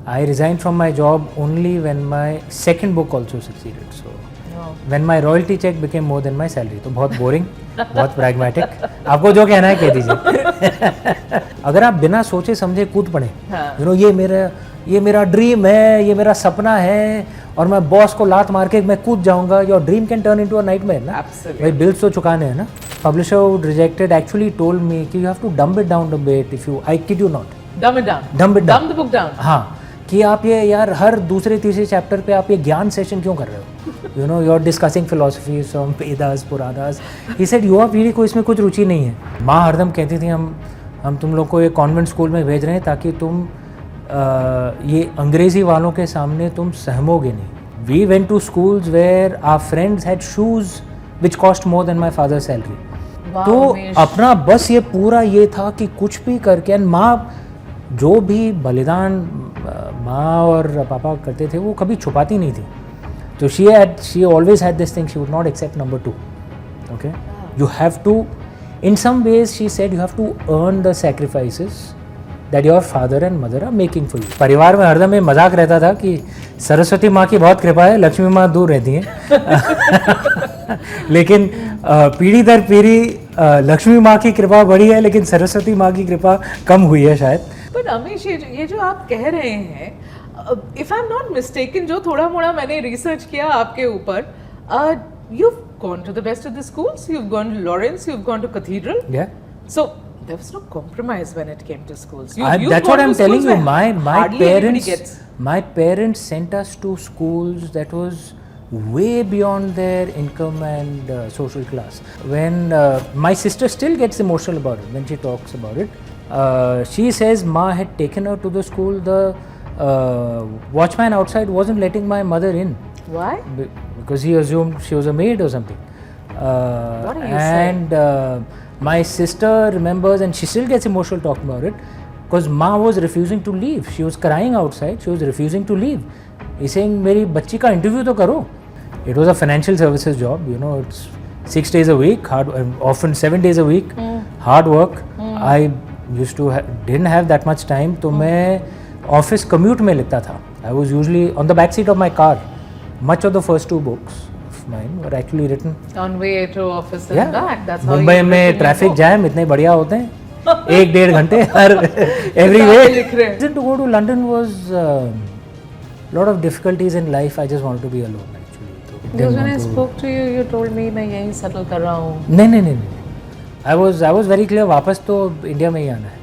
I resigned from my job only when my second book also succeeded. So when my royalty check became more than my salary. तो बहुत boring, बहुत pragmatic. आपको जो कहना है कह दीजिए. अगर आप बिना सोचे समझे कूद पड़े, you know, ये मेरा ड्रीम है, ये मेरा सपना है और मैं बॉस को लात मार के मैं कूद जाऊंगा, your dream can turn into a nightmare ना. भाई बिल्स तो चुकाने हैं ना. Publisher who rejected actually told me कि you have to dumb it down a bit if you, I kid you not. Dumb it down. Dumb it down. Dumb the book down. हाँ, कि आप ये यार हर दूसरे तीसरे चैप्टर पे आप ये ज्ञान सेशन क्यों कर रहे हो? You know, you're discussing philosophy from Vedas, Puranas. He said युवा पीढ़ी को इसमें कुछ रुचि नहीं है. माँ हरदम कहती थी हम तुम लोग को एक कॉन्वेंट स्कूल में भेज रहे हैं ताकि तुम ये अंग्रेज़ी वालों के सामने तुम सहमोगे नहीं. We went to schools where our friends had shoes which cost more than my father's salary. तो अपना बस ये पूरा ये था कि कुछ भी करके, माँ जो भी बलिदान माँ और पापा करते थे वो कभी छुपाती नहीं थी. तो she always had this thing, she would not accept number 2. Okay, you have to, in some ways she said, you have to earn the sacrifices that your father and mother are making for you. परिवार में हरदम ये मजाक रहता था कि सरस्वती माँ की बहुत कृपा है, लक्ष्मी माँ दूर रहती हैं. लेकिन पीढ़ी दर पीढ़ी लक्ष्मी माँ की कृपा बढ़ी है, लेकिन सरस्वती माँ की कृपा कम हुई है शायद. पर अमीश, ये जो आप कह रहे हैं, if I am not mistaken, जो थोड़ा मोड़ा मैंने रिसर्च किया आपके ऊपर, you've gone to the best of the schools, you've gone to Lawrence, you've gone to Cathedral. Yeah. So there was no compromise when it came to schools. That's what I'm telling you. My parents sent us to schools that was way beyond their income and social class. When my sister still gets emotional about it when she talks about it. She says Ma had taken her to the school. The watchman outside wasn't letting my mother in. Why? Because he assumed she was a maid or something. What are you saying? My sister remembers, and she still gets emotional talking about it, because Ma was refusing to leave. She was crying outside. She was refusing to leave. He's saying, "मेरी बच्ची का interview तो करो." It was a financial services job. You know, it's 6 days a week, often 7 days a week, hard work. I used to didn't have that much time, तो मैं office commute में लिखता था. I was usually on the back seat of my car. Much of the first 2 books of mine were actually written on way to office and back. That's how Mumbai में traffic jam इतने बढ़िया होते हैं, 1-1.5 घंटे हर every way. To go to London was lot of difficulties in life. I just wanted to be alone actually. Because when I spoke to you, you told me मैं यहीं settle कर रहा हूँ. नहीं. I was very clear. वापस तो India में ही आना है.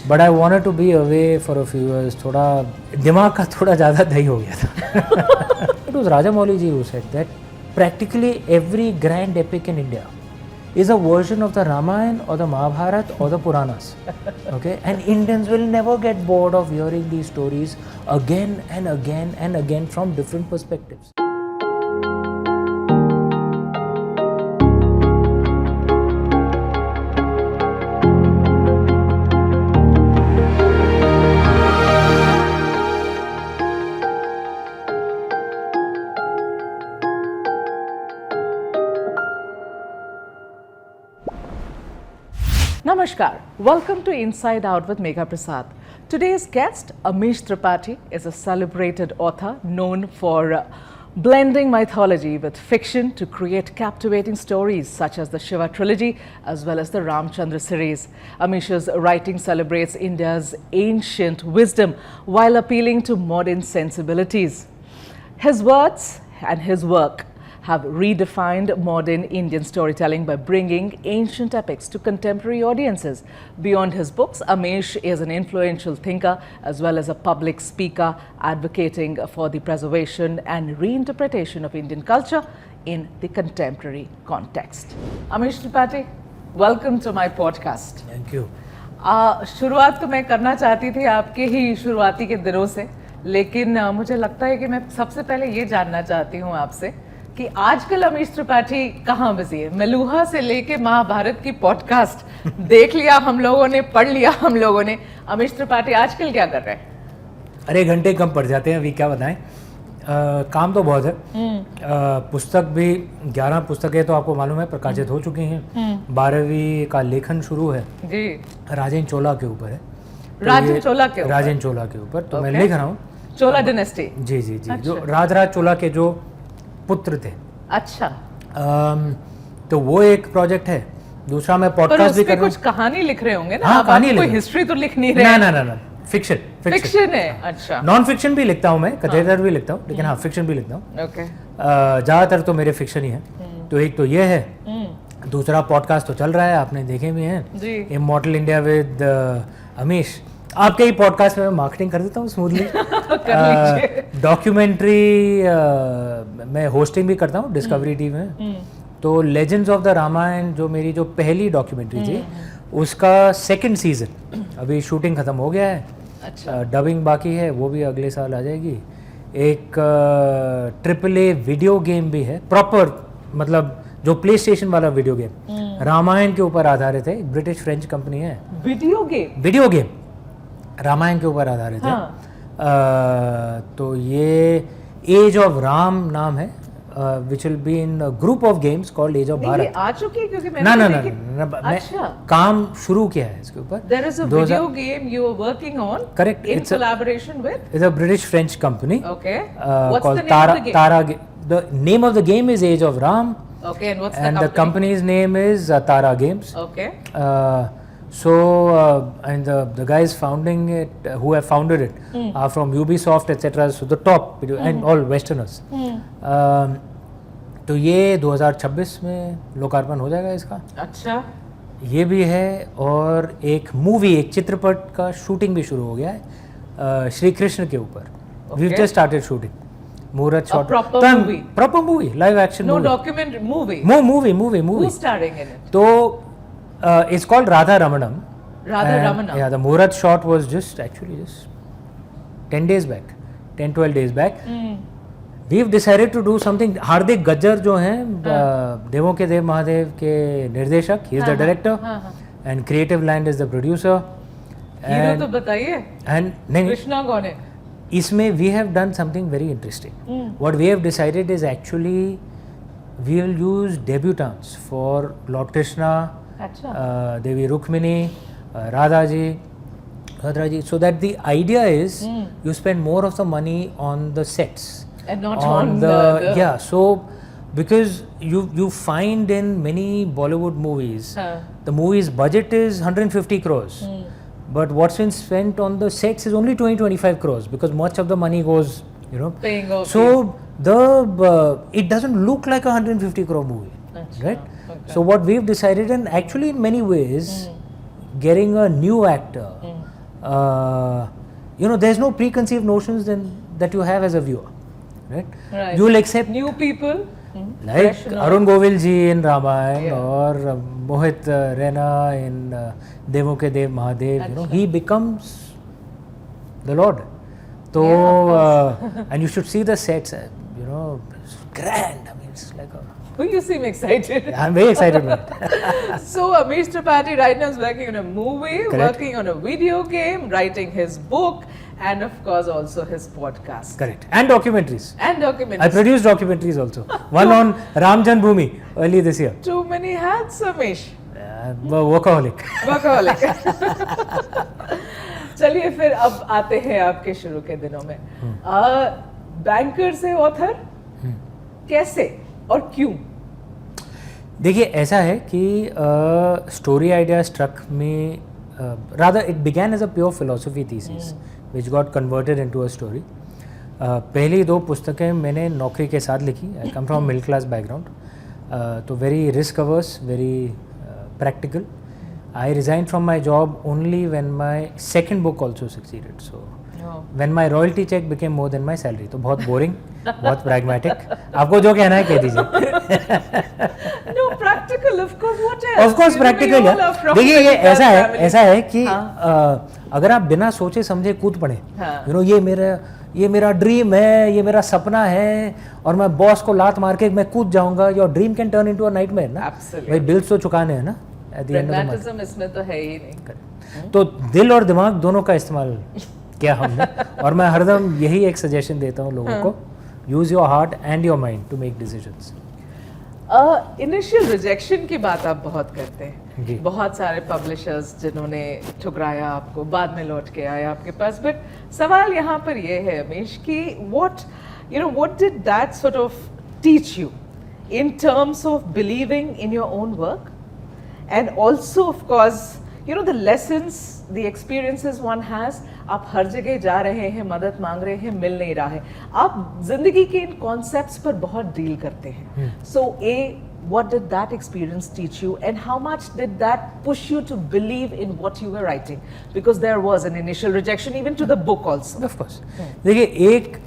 But I wanted to be away for a few years. थोड़ा दिमाग का थोड़ा ज़्यादा दही हो गया था. It was Rajamouli ji who said that practically every grand epic in India is a version of the Ramayana or the Mahabharata or the Puranas. Okay, and Indians will never get bored of hearing these stories again and again and again from different perspectives. Namaskar. Welcome to Inside Out with Megha Prasad. Today's guest, Amish Tripathi, is a celebrated author known for blending mythology with fiction to create captivating stories such as the Shiva trilogy as well as the Ramchandra series. Amish's writing celebrates India's ancient wisdom while appealing to modern sensibilities. His words and his work have redefined modern Indian storytelling by bringing ancient epics to contemporary audiences. Beyond his books, Amish is an influential thinker as well as a public speaker advocating for the preservation and reinterpretation of Indian culture in the contemporary context. Amish Tripathi, welcome to my podcast. Thank you. शुरुआत तो मैं करना चाहती थी आपके ही शुरुआती के दिनों से, लेकिन मुझे लगता है कि मैं सबसे पहले ये जानना चाहती हूँ आपसे कि आजकल अमीश त्रिपाठी कहाँ बिजी है. मेलुहा से लेके महाभारत की पॉडकास्ट देख लिया हम लोगों ने, पढ़ लिया हम लोगों ने. अमीश त्रिपाठी आजकल क्या कर रहे हैं? अरे घंटे कम पड़ जाते हैं, अभी क्या बताएं. काम तो बहुत है. पुस्तक भी 11 पुस्तकें तो आपको मालूम है प्रकाशित हो चुकी हैं. 12वीं का लेखन शुरू है जी. राजेंद्र चोला के ऊपर है. राजेंद्र चोला के ऊपर तो मैं लिख रहा हूँ. चोला डायनेस्टी। जी जी जी, जो राजराज चोला के जो पुत्र थे। अच्छा। तो वो एक प्रोजेक्ट है। दूसरा मैं पॉडकास्ट भी कर रहा हूँ। कुछ कहानी लिख रहे होंगे ना? हाँ, कहानी कोई हिस्ट्री तो लिख नहीं रहे? ना, फिक्शन है। अच्छा। नॉन फिक्शन भी लिखता हूँ मैं, कथेटर भी लिखता हूँ, लेकिन हाँ फिक्शन भी लिखता हूँ। ओके। ज़्यादातर तो मेरे फिक्शन ही है। तो एक तो ये है, दूसरा पॉडकास्ट तो चल रहा है, आपने देखे भी हैं, इमॉर्टल इंडिया विद अमीश। आपके ही पॉडकास्ट में मैं मार्केटिंग कर देता हूँ स्मूथली। डॉक्यूमेंट्री मैं होस्टिंग भी करता हूँ डिस्कवरी टीवी में। तो लेजेंड्स ऑफ द रामायण जो मेरी जो पहली डॉक्यूमेंट्री थी, उसका सेकंड सीजन अभी शूटिंग खत्म हो गया है। अच्छा। डबिंग बाकी है, वो भी अगले साल आ जाएगी। एक AAA वीडियो गेम भी है, प्रॉपर मतलब जो प्ले स्टेशन वाला वीडियो गेम, रामायण के ऊपर आधारित है। ब्रिटिश फ्रेंच कंपनी है। वीडियो गेम रामायण के ऊपर आधारित है। तो ये एज ऑफ राम नाम है, which will be in group of games called age of Bharat. आ चुकी है क्योंकि ना मैं काम शुरू किया है इसके ऊपर। There is a video game you are working on. Correct. In collaboration with? It's a British French company. Okay. What's called the name of the game? The name of the game is Age of Ram. Okay, and what's and the the company's name is Tara Games. Okay. And the guys founding it, who have founded it, are from Ubisoft, etc. So the top video and all Westerners. तो ये 2026 में लोकार्पण हो जाएगा इसका। अच्छा। ये भी है, और एक मूवी, एक चित्रपट का शूटिंग भी शुरू हो गया है श्री कृष्ण के ऊपर। We've just started shooting. Murat shot. Proper movie, live action movie. No documentary, movie. Movie. Who's starring in it? So it's called Radha Ramanam. Ramanam. Yeah, the Murat shot was just 10 days back, 10-12 days back. We've decided to do something. हार्दिक गज्जर जो हैं देवों के देव महादेव के निर्देशक, he is the director, and Creative Land is the producer. Hero तो बताइए। And नहीं, कृष्णा कौन है? इसमें we have done something very interesting. What we have decided is actually we will use debutantes for Lord Krishna, Devi Rukmini, Radha ji, so that the idea is you spend more of the money on the sets and not on the yeah. So because you find in many Bollywood movies the movie's budget is 150 crores. But what's been spent on the sets is only 20-25 crores, because much of the money goes, paying off. So it doesn't look like a 150 crore movie, right? Okay. So what we've decided, and actually in many ways, getting a new actor, there's no preconceived notions that you have as a viewer, right? You will accept new people. Like Arun Govil ji in Ramayana, or Mohit Rena in Devon ke Dev Mahadev, he becomes the Lord. So, and you should see the sets, it's grand. I mean, it's like a... You seem excited. I'm very excited. So, Amish Tripathi right now is working on a movie, working on a video game, writing his book, and of course also his podcast. Correct. And documentaries. I produced documentaries also. One on Ram Janmabhoomi early this year. Too many hats, Amish. Workaholic. चलिए फिर अब आते हैं आपके शुरू के दिनों में। बैंकर से ऑथर कैसे और क्यों? देखिए, ऐसा है कि स्टोरी आइडिया स्ट्रक में rather it began as a pure philosophy thesis which got converted into a story. पहली 2 पुस्तकें मैंने नौकरी के साथ लिखी. I come from middle class background, तो very risk averse, very practical. I resigned from my job only when my second book also succeeded. So when my royalty check became more than my salary. तो बहुत boring, बहुत pragmatic. आपको जो कहना है कह दीजिए. No, practical, of course. What else? Of course, practical. देखिए, ये ऐसा है कि अगर आप बिना सोचे समझे कूद पड़े, ये मेरा ड्रीम है, ये मेरा सपना है, और मैं बॉस को लात मार के मैं कूद जाऊंगा, your dream can turn into a nightmare ना. भाई बिल्स तो चुकाने हैं ना. Pragmatism इसमें तो है ही नहीं. तो दिल और दिमाग दोनों का इस्तेमाल किया हमने, और मैं हरदम यही एक सजेशन देता हूँ लोगों को, use your heart and your mind to make decisions. Initial rejection की बात आप बहुत करते हैं. जी। बहुत सारे पब्लिशर्स जिन्होंने ठुकराया आपको, बाद में लौट के आए आपके पास, बट सवाल यहाँ पर ये है अमीश कि what did that sort of teach you in terms of believing in your own work, and also of course the lessons, the experiences one has. आप हर जगह जा रहे हैं, मदद मांग रहे हैं, मिल नहीं रहा है, आप जिंदगी के इन कॉन्सेप्ट्स पर बहुत डील करते हैं. सो what did that experience teach you, and how much did that push you to believe in what you were writing, because there was an initial rejection even to the book also. Of course. देखिए, एक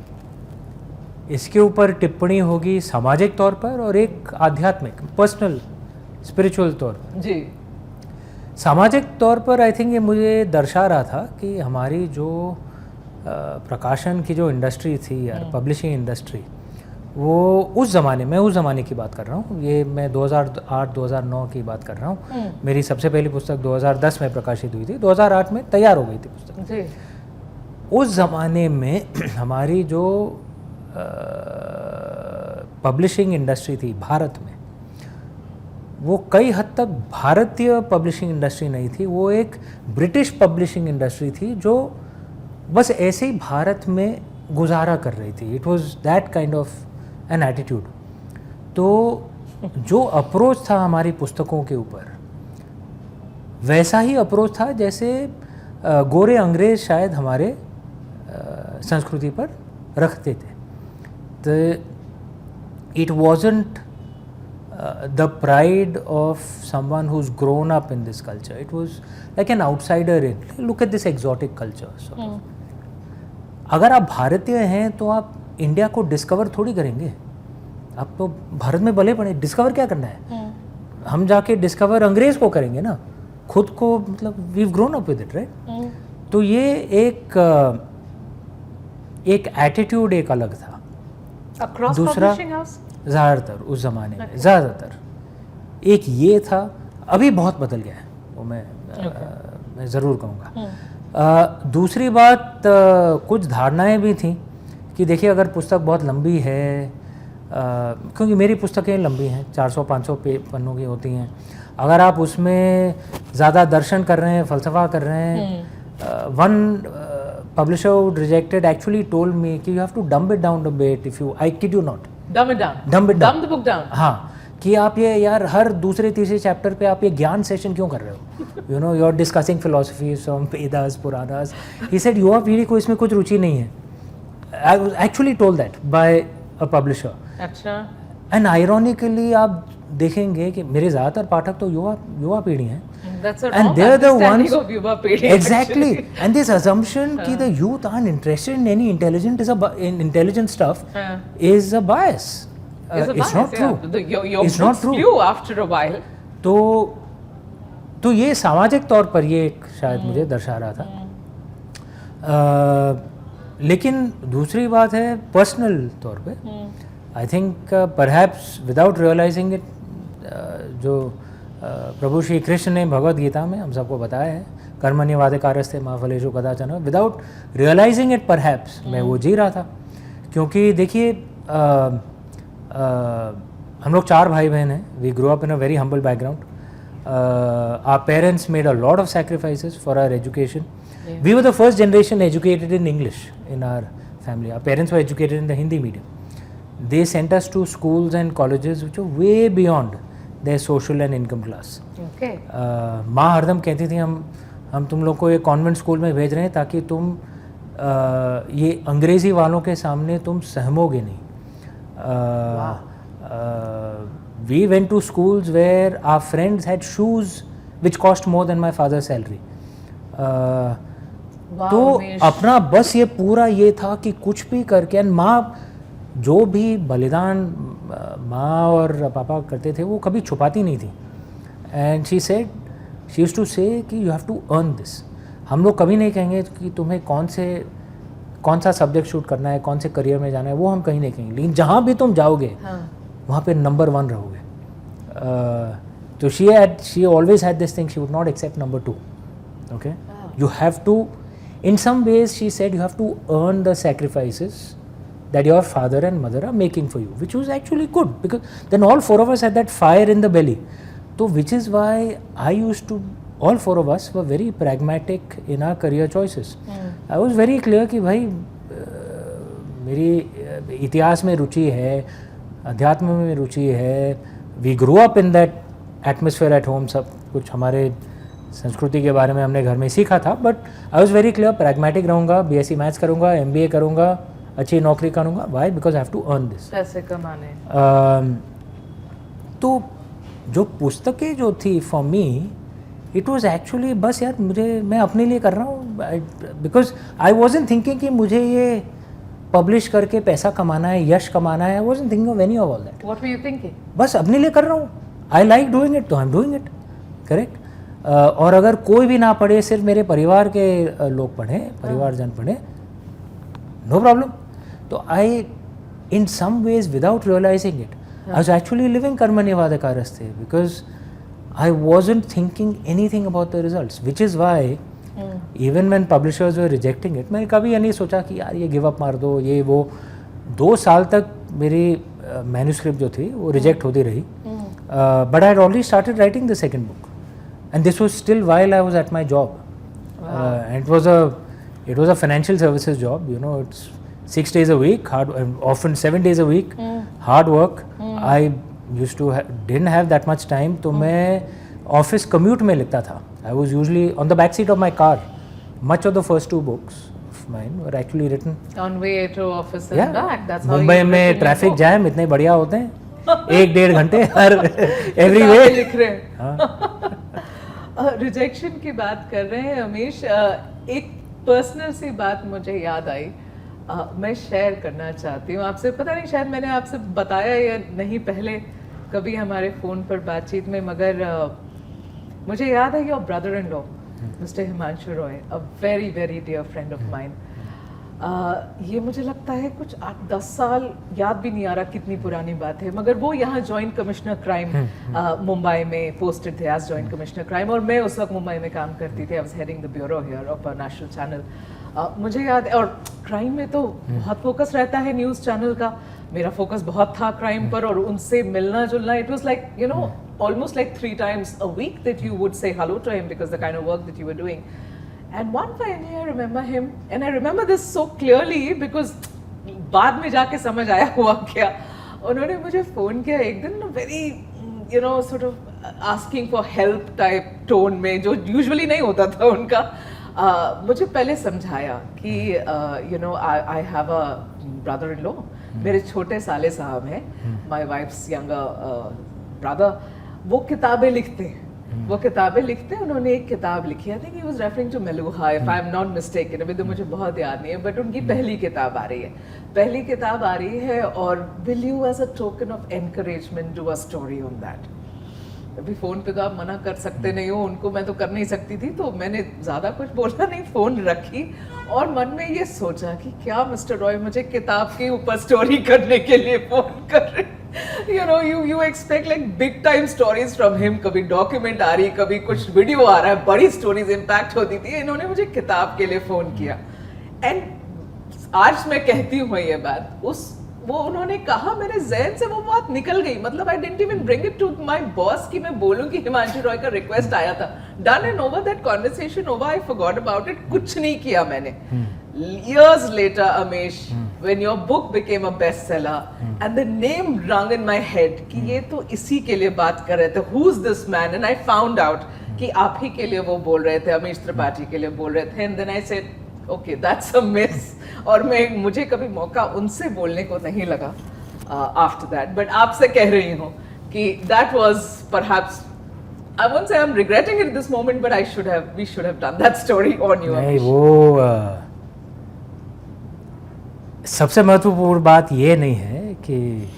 इसके ऊपर टिप्पणी होगी सामाजिक तौर पर और एक आध्यात्मिक, पर्सनल, स्पिरिचुअल तौर पर. जी. सामाजिक तौर पर आई थिंक ये मुझे दर्शा रहा था कि हमारी जो प्रकाशन की जो इंडस्ट्री थी यार, पब्लिशिंग इंडस्ट्री, वो उस ज़माने की बात कर रहा हूँ, ये मैं 2008-2009 की बात कर रहा हूँ. मेरी सबसे पहली पुस्तक 2010 में प्रकाशित हुई थी, 2008 में तैयार हो गई थी पुस्तक. जी. उस ज़माने में हमारी जो पब्लिशिंग इंडस्ट्री थी भारत में, वो कई हद तक भारतीय पब्लिशिंग इंडस्ट्री नहीं थी, वो एक ब्रिटिश पब्लिशिंग इंडस्ट्री थी जो बस ऐसे ही भारत में गुजारा कर रही थी. It was that kind of an attitude. तो जो अप्रोच था हमारी पुस्तकों के ऊपर, वैसा ही अप्रोच था जैसे गोरे अंग्रेज शायद हमारे संस्कृति पर रखते थे. तो it wasn't the pride of someone who's grown up in this culture. It was like an outsider in. Look at this exotic culture. अगर आप भारतीय हैं तो आप इंडिया को डिस्कवर थोड़ी करेंगे. आप तो भारत में भले पड़े, डिस्कवर क्या करना है? हम जाके डिस्कवर अंग्रेज को करेंगे ना, खुद को, मतलब we grown up with it, right? तो ये एक एटीट्यूड एक अलग था. दूसरा ज़्यादातर उस ज़माने में ज़्यादातर एक ये था. अभी बहुत बदल गया है वो, मैं ज़रूर कहूँगा. दूसरी बात, कुछ धारणाएं भी थी कि देखिए, अगर पुस्तक बहुत लंबी है, क्योंकि मेरी पुस्तकें लंबी हैं, 400-500 पन्नों की होती हैं, अगर आप उसमें ज़्यादा दर्शन कर रहे हैं, फ़लसफ़ा कर रहे हैं, one publisher who rejected actually told me कि you have to dumb it down a bit. If you, I kid you not, dumb it down. dumb the book down. हाँ, कि आप ये यार हर दूसरे तीसरे चैप्टर पे आप ये ज्ञान सेशन क्यों कर रहे हो? You are discussing philosophy from Vedas, Puranas. He said युवा पीढ़ी को इसमें कुछ रुचि नहीं है. I was actually told that by a publisher. अच्छा. And ironically आप देखेंगे कि मेरे ज़्यादातर पाठक तो युवा पीढ़ी हैं. That's a and wrong they're the understanding ones of युवा पीढ़ी. Exactly. And this assumption कि the youth aren't interested in any intelligent stuff is a bias. It's not true. Your It's not true. Few after a while. तो ये सामाजिक तौर पर ये एक शायद मुझे दर्शा रहा था. लेकिन दूसरी बात है पर्सनल तौर पे, I think perhaps without realising it, जो प्रभु श्री कृष्ण ने भगवद गीता में हम सबको बताया है, कर्मण्येवाधिकारस्ते मा फलेषु कदाचन, विदाउट रियलाइजिंग इट परहैप्स मैं वो जी रहा था. क्योंकि देखिए, हम लोग 4 भाई बहन हैं. We grow up in a very humble background. Our parents made a lot of sacrifices for our education. We were the first generation educated in English in our family. Our parents were educated in the Hindi medium. They sent us to schools and colleges which were way beyond their social and income class. Okay. माँ हरदम कहती थी हम तुम लोग को एक convent school में भेज रहे हैं ताकि तुम ये अंग्रेज़ी वालों के सामने तुम सहमोगे नहीं. We went to schools where our friends had shoes which cost more than my father's salary. तो अपना बस ये पूरा ये था कि कुछ भी करके, माँ जो भी बलिदान माँ और पापा करते थे वो कभी छुपाती नहीं थी. And she said, she used to say कि you have to earn this. हम लोग कभी नहीं कहेंगे कि तुम्हें कौन सा सब्जेक्ट शूट करना है, कौन से करियर में जाना है, वो हम कहीं नहीं कहेंगे, लेकिन जहाँ भी तुम जाओगे वहाँ पे नंबर 1 रहोगे. तो she always had this thing, she would not accept number 2. Okay, you have to, in some ways she said, you have to earn the sacrifices that your father and mother are making for you, which was actually good, because then all 4 of us had that fire in the belly. तो which is why I used to, all four of us were very pragmatic in our career choices. I was very clear कि भाई मेरी इतिहास में रुचि है, अध्यात्म में रुचि है, we grew up in that atmosphere at home, सब कुछ हमारे संस्कृति के बारे में हमने घर में सीखा था, but I was very clear, pragmatic रहूँगा, BSc मैथ्स करूँगा, MBA करूँगा, अच्छी नौकरी करूँगा. Why? Because I have to earn this. पैसे कमाने. तो जो पुस्तकें जो थी for me, it was actually बस यार मैं अपने लिए कर रहा हूँ, बिकॉज आई वॉजंट थिंकिंग कि मुझे ये पब्लिश करके पैसा कमाना है, यश कमाना है. आई wasn't thinking of any of all that. What were you thinking? बस अपने लिए कर रहा हूँ. आई लाइक डूइंग इट, तो I am doing it. Correct. और अगर कोई भी ना पढ़े, सिर्फ मेरे परिवार के लोग पढ़ें, परिवारजन पढ़ें, नो प्रॉब्लम. तो I in some ways without realising it I was actually living कर्मण्येवाधिकारस्ते, because I wasn't thinking anything about the results, which is why even when publishers were rejecting it, मैंने कभी ये नहीं सोचा कि यार ये गिव अप मार दो, ये वो. 2 साल तक मेरी मैन्यूस्क्रिप्ट जो थी वो रिजेक्ट होती रही, but I had already started writing the second book, and this was still while I was at my job. And it was a financial services job, you know. It's 6 days a week, hard, often 7 days a week, hard work. I used to didn't have that much time, तो मैं office commute में लिखता था. I was usually on the back seat of my car. Much of the first 2 books of mine were actually written on way to office and back. That's how Mumbai में traffic jam इतने बढ़िया होते हैं, 1-1.5 घंटे हर every way लिख रहे हैं. Rejection की बात कर रहे हैं अमीश. एक पर्सनल सी बात मुझे याद आई, मैं शेयर करना चाहती हूँ आपसे. पता नहीं शायद मैंने आपसे बताया या नहीं पहले कभी हमारे फ़ोन पर बातचीत में, मगर मुझे याद है your brother in law mister Himanshu Roy, a very very dear friend of mine. ये मुझे लगता है कुछ 8-10 साल, याद भी नहीं आ रहा कितनी पुरानी बात है, मगर वो यहाँ जॉइंट कमिश्नर क्राइम मुंबई में पोस्टेड थे एज जॉइंट कमिश्नर क्राइम, और मैं उस वक्त मुंबई में काम करती थी. I was heading the bureau here of a national channel. मुझे याद है, और क्राइम में तो बहुत फोकस रहता है न्यूज़ चैनल का. मेरा फोकस बहुत था क्राइम पर, और उनसे मिलना जुलना, it was like you know almost like 3 times a week that you would say hello to him because the kind of work that you were doing. And one fine day I remember him, and I remember this so clearly because बाद में जाके समझ आया हुआ क्या. उन्होंने मुझे phone किया एक दिन, very you know sort of asking for help type tone में, जो usually नहीं होता था उनका. मुझे पहले समझाया कि you know I have a brother-in-law, मेरे छोटे साले साहब हैं, my wife's younger brother. वो किताबें लिखते हैं, वो किताबें लिखते हैं. उन्होंने एक किताब लिखी, I think he was referring to Meluha if I am not mistaken. अभी तो मुझे बहुत याद नहीं है, बट उनकी पहली किताब आ रही है, पहली किताब आ रही है, और will you as a token of encouragement do a story on that. अभी फ़ोन पे तो आप मना कर सकते नहीं हो उनको, मैं तो कर नहीं सकती थी, तो मैंने ज़्यादा कुछ बोला नहीं, फ़ोन रखी और मन में ये सोचा कि क्या मिस्टर रॉय मुझे किताब के ऊपर स्टोरी करने के लिए फ़ोन कर रहे. You know, you expect like big time stories from him. कभी डॉक्यूमेंट आ रही, कभी कुछ वीडियो आ रहा है, बड़ी स्टोरीज इम्पैक्ट होती थी. इन्होंने मुझे किताब के लिए फ़ोन किया, एंड आज मैं कहती हूँ ये बात, वो उन्होंने कहा, मेरे जहन से वो बात निकल गई. मतलब I didn't even bring it to my boss कि मैं बोलूं कि हिमांशु रॉय का रिक्वेस्ट आया था. Done and over, that conversation over, I forgot about it. कुछ नहीं किया मैंने. Years later, Amish, when your book became a bestseller, and the name rung in my head कि ये तो इसी के लिए बात कर रहे थे, who's this man? And I found out कि आप ही के लिए वो बोल रहे थे, अमीश त्रिपाठी के लिए बोल रहे थे. And then I said, okay, that's a miss. और मुझे कभी मौका उनसे बोलने को नहीं लगा after that. But आपसे कह रही हूँ कि that was perhaps, I won't say I'm regretting it at this moment, but we should have done that story on you. नहीं, वो सबसे महत्वपूर्ण बात ये नहीं है कि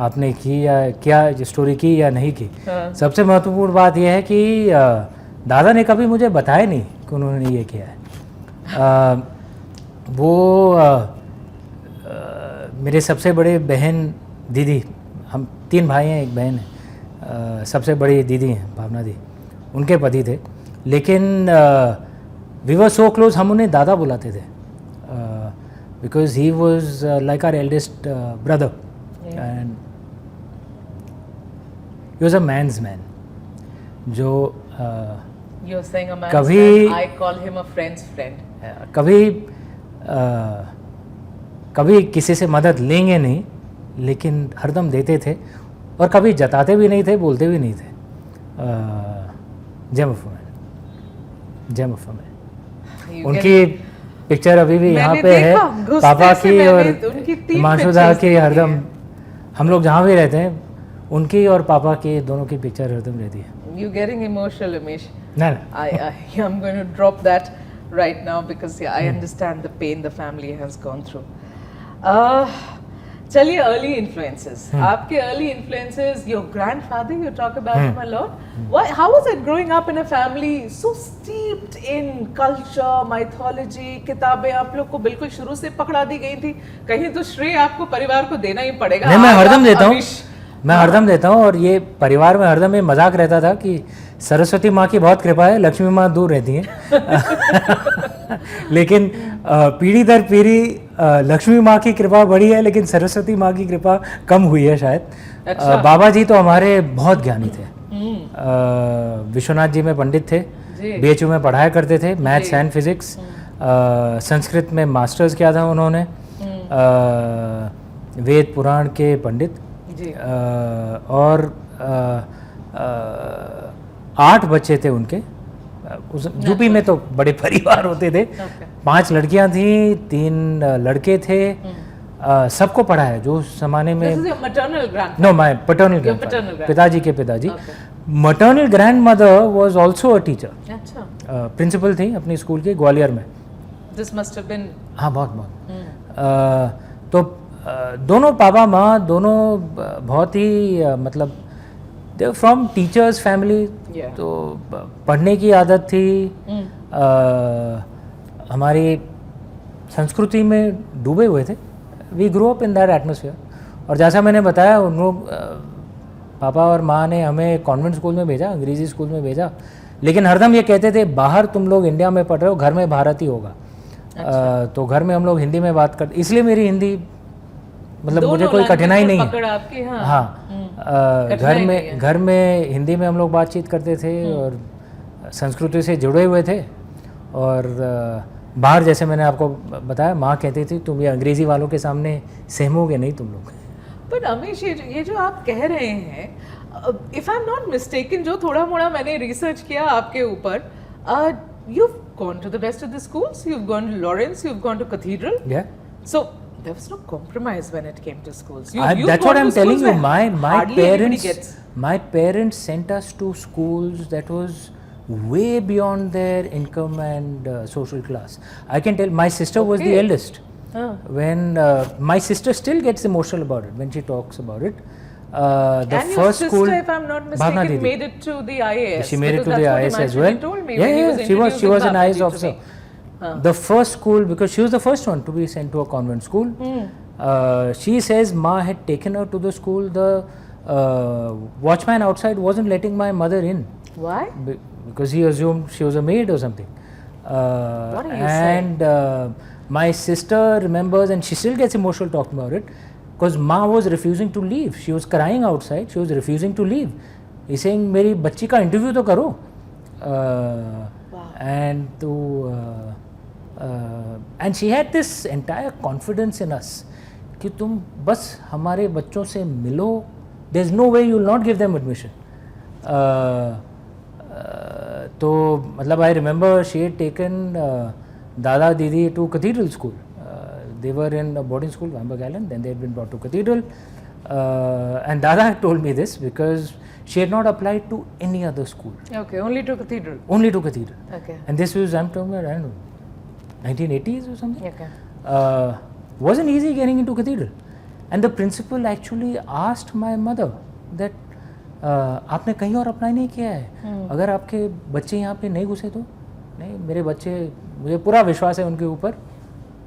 आपने की या क्या स्टोरी की या नहीं की. सबसे महत्वपूर्ण बात ये है कि दादा ने कभी मुझे बताया नहीं कि उन्होंने ये किया है. वो मेरे सबसे बड़े बहन दीदी, हम 3 भाई हैं, एक बहन है, सबसे बड़ी दीदी हैं भावना दी, उनके पति थे. लेकिन वी वर सो क्लोज, हम उन्हें दादा बुलाते थे, because he was like our eldest brother, and he was a man's man. जो You're saying a man's कभी- friend, I call him a friend's friend. कभी किसी से मदद लेंगे नहीं, लेकिन हरदम देते थे, और कभी जताते भी नहीं थे, बोलते भी नहीं थे. जय मुफम्मद, जय मुफम्मद. You उनकी पिक्चर अभी भी यहाँ मैंने पे है, देखा, घुसते पापा से की और मैंने उनकी 3 हिमांशुदा pictures की. देखी हरदम हैं. हम लोग जहाँ भी रहते हैं, उनकी और पापा की दोनों की पिक्चर हरदम रहती है. You're getting emotional, Amish. ना ना, I'm going to drop that right now because yeah, I understand the pain the family has gone through. चलिए, early influences. आपके early influences, your grandfather, you talk about him a lot. How was it growing up in a family so steeped in culture, mythology? किताबें आप लोग को बिल्कुल शुरू से पकड़ा दी गई थी. कहीं तो श्रेय आपको परिवार को देना ही पड़ेगा. नहीं, मैं आज हरदम आप देता हूँ, अमीश- मैं हरदम देता हूँ. और ये परिवार में हरदम ये मजाक रहता था कि सरस्वती माँ की बहुत कृपा है, लक्ष्मी माँ दूर रहती हैं. लेकिन पीढ़ी दर पीढ़ी लक्ष्मी माँ की कृपा बढ़ी है, लेकिन सरस्वती माँ की कृपा कम हुई है शायद. अच्छा। बाबा जी तो हमारे बहुत ज्ञानी थे. विश्वनाथ जी में पंडित थे, जी। बीएचयू में पढ़ाया करते थे, मैथ्स एंड फिजिक्स. संस्कृत में मास्टर्स किया था उन्होंने. वेद पुराण के पंडित. जी. और 8 बच्चे थे उनके. उस यूपी में तो बड़े परिवार होते थे. Okay. 5 लड़कियां थी, 3 लड़के थे. सबको पढ़ाया जो उस जमाने में. This is your maternal grandfather. No, my paternal Your paternal grandfather. पिताजी के पिताजी. Okay. Maternal grandmother was also a teacher. अच्छा. प्रिंसिपल थी अपनी स्कूल के ग्वालियर में. This must have been. हाँ, बहुत बहुत. तो दोनों पापा माँ दोनों बहुत ही मतलब they from teachers family. Yeah. तो पढ़ने की आदत थी. हमारी संस्कृति में डूबे हुए थे. We grow up in that atmosphere. और जैसा मैंने बताया, उन लोग पापा और माँ ने हमें कॉन्वेंट स्कूल में भेजा, अंग्रेजी स्कूल में भेजा, लेकिन हरदम ये कहते थे बाहर तुम लोग इंडिया में पढ़ रहे हो, घर में भारत ही होगा. तो घर में हम लोग हिंदी में बात करते, इसलिए मेरी हिंदी मतलब मुझे कोई कठिनाई नहीं है. पकड़ आपकी. हाँ. हाँ. घर में हिंदी में हम लोग बातचीत करते थे और संस्कृति से जुड़े हुए थे. और बाहर जैसे मैंने आपको बताया, माँ कहती थी तुम ये अंग्रेज़ी वालों के सामने सहमोगे नहीं तुम लोग. पर अमीश, ये जो आप कह रहे हैं, if I am not mistaken, जो थोड़ा मोड़ा मैंने रिसर्च किया आपके ऊपर, you've gone to the best of the schools, you've gone to Lawrence, you've gone to Cathedral. Yeah. So there was no compromise when it came to schools. That's what I'm telling you. My hardly anybody gets. parents sent us to schools that was way beyond their income and social class. I can tell my sister was the Okay. eldest. When my sister still gets emotional about it when she talks about it. The And your first sister, school, if I'm not Bhavna mistaken, Didi. made it to the IAS. She made it because to the that's what IAS as Himanshu well. told me Yeah, when he yeah, was she was introducing an Bhavna IAS Ji to officer. me. The first school, because she was the first one to be sent to a convent school. She says Ma had taken her to the school. The watchman outside wasn't letting my mother in Why? because he assumed she was a maid or something. What are you And my sister remembers, and she still gets emotional talking about it, because Ma was refusing to leave. She was crying outside. She was refusing to leave. He's saying, "मेरी बच्ची का interview तो करो." And and she had this entire confidence in us कि तुम बस हमारे बच्चों से मिलो. There's no way you will not give them admission. तो मतलब I remember she had taken Dada Didi to Cathedral School. They were in a boarding school, Vamberg Island. Then they had been brought to Cathedral. And Dada had told me this because she had not applied to any other school. Okay, only to Cathedral. Only to Cathedral. Okay. And this was, I'm talking about, I don't know, 1980s or something. Okay. Wasn't easy getting into Cathedral. And the principal actually asked my mother that आपने कहीं और apply नहीं किया है, अगर आपके बच्चे यहाँ पे नहीं घुसे तो. नहीं, मेरे बच्चे, मुझे पूरा विश्वास है उनके ऊपर,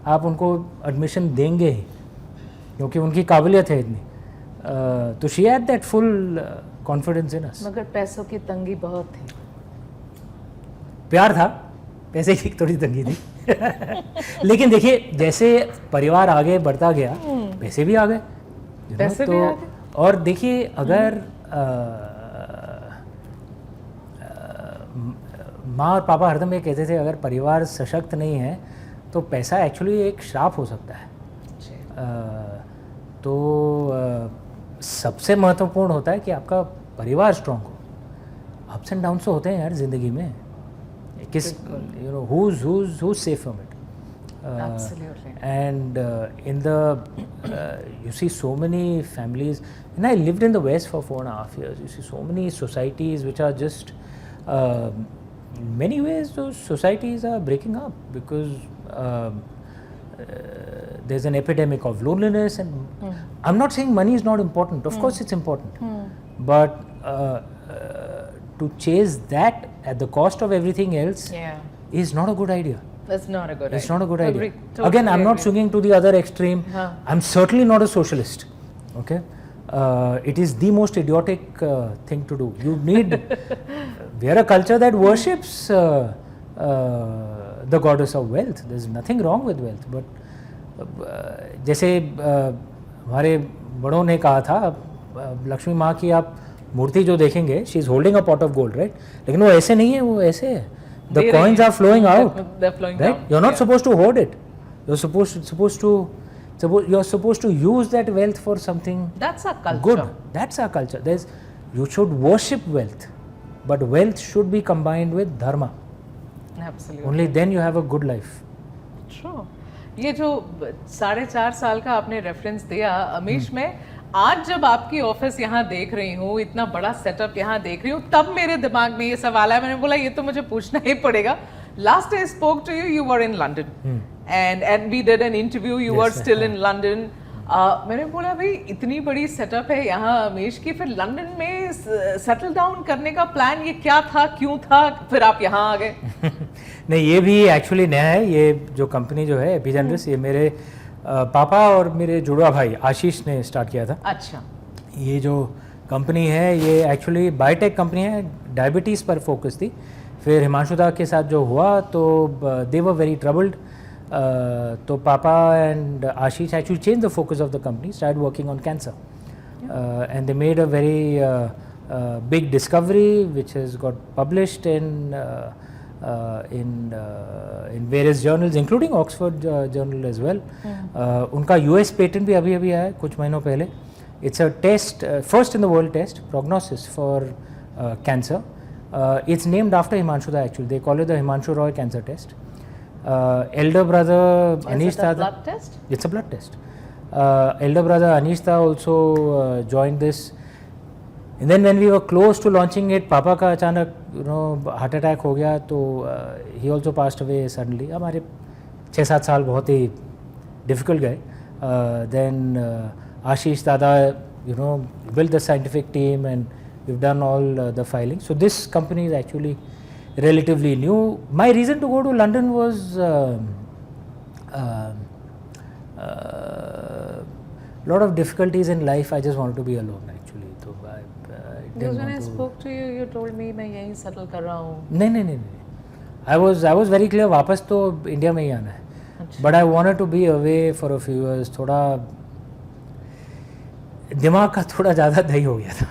आप उनको एडमिशन देंगे ही क्योंकि उनकी काबिलियत है इतनी. तो she had that full confidence in us. मगर पैसों की तंगी बहुत थी. प्यार था, पैसे की थोड़ी तंगी थी. लेकिन देखिए जैसे परिवार आगे बढ़ता गया, पैसे भी आ गए. पैसे भी आ गए. और देखिए अगर माँ और पापा हरदम ये कहते थे अगर परिवार सशक्त नहीं है तो पैसा एक्चुअली एक श्राप हो सकता है। तो सबसे महत्वपूर्ण होता है कि आपका परिवार स्ट्रांग हो। अप्स एंड डाउन्स तो होते हैं यार ज़िंदगी में, किस you know who's safe from it. Absolutely. And in the you see so many families, and I lived in the West for 4.5 years. You see so many societies which are just in many ways those societies are breaking up because there's an epidemic of loneliness. And I'm not saying money is not important, of course it's important, but to chase that at the cost of everything else Yeah, is not a good idea. that's not a good idea. It's not a good idea. Totally Again, I'm not agree. swinging to the other extreme. Huh. I'm certainly not a socialist. Okay, it is the most idiotic thing to do. You need. We are a culture that worships the goddess of wealth. There's nothing wrong with wealth, but जैसे हमारे बड़ों ने कहा था, लक्ष्मी माँ की आप मूर्ति जो देखेंगे, she is holding a pot of gold, right? लेकिन वो ऐसे नहीं है, वो ऐसे है. The दे coins रही are flowing हैं. out, They're flowing right? down. You're not Yeah. supposed to hoard it. You're supposed to use that wealth for something That's our culture. good. That's our culture. You should worship wealth, but wealth should be combined with dharma. Absolutely. Only then you have a good life. True. ये जो 4.5 साल का आपने reference दिया अमीश में, आज जब आपकी ऑफिस यहाँ देख रही हूँ, इतना बड़ा सेटअप यहाँ देख रही हूँ, तब मेरे दिमाग में ये सवाल है. मैंने बोला ये तो मुझे पूछना ही पड़ेगा. Last I spoke to you, you were in London and we did an interview, you were still in London. मैंने बोला भाई इतनी बड़ी सेटअप है यहाँ अमीश की, फिर लंदन में सेटल डाउन करने का प्लान ये क्या था, क्यों था, फिर आप यहाँ आ गए? नहीं, ये भी एक्चुअली नया है. ये जो कंपनी जो है एपिजेनरस, ये मेरे पापा और मेरे जुड़वा भाई आशीष ने स्टार्ट किया था. अच्छा. ये जो कंपनी है ये एक्चुअली बायोटेक कंपनी है, डायबिटीज़ पर फोकस थी. फिर हिमांशु दा के साथ जो हुआ तो दे वर वेरी ट्रबल्ड. तो पापा and Ashish actually change the focus of the company, start working on cancer, and they made a very big discovery which has got published in various journals including Oxford journal as well. उनका US patent भी अभी आया है कुछ महीनों पहले. It's a test, first in the world test, prognosis for cancer. It's named after Himanshu Da actually. They call it the Himanshu Roy cancer test. Elder brother Anish Is it a Da. blood test? It's a blood test. Elder brother Anish Da also joined this. And then when we were close to launching it, पापा का अचानक heart attack हो गया, तो he also passed away suddenly. हमारे 6-7 साल बहुत ही difficult गए. Then Ashish Dada, built the scientific team and we've done all the filing. So this company is actually relatively new. My reason to go to London was lot of difficulties in life. I just wanted to be alone actually. So I Because didn't when I want to. spoke to you, you told me मैं यहीं settle कर रहा हूँ. नहीं. I was very clear. वापस तो India में ही आना है. But I wanted to be away for a few years. थोड़ा दिमाग का थोड़ा ज़्यादा दही हो गया था.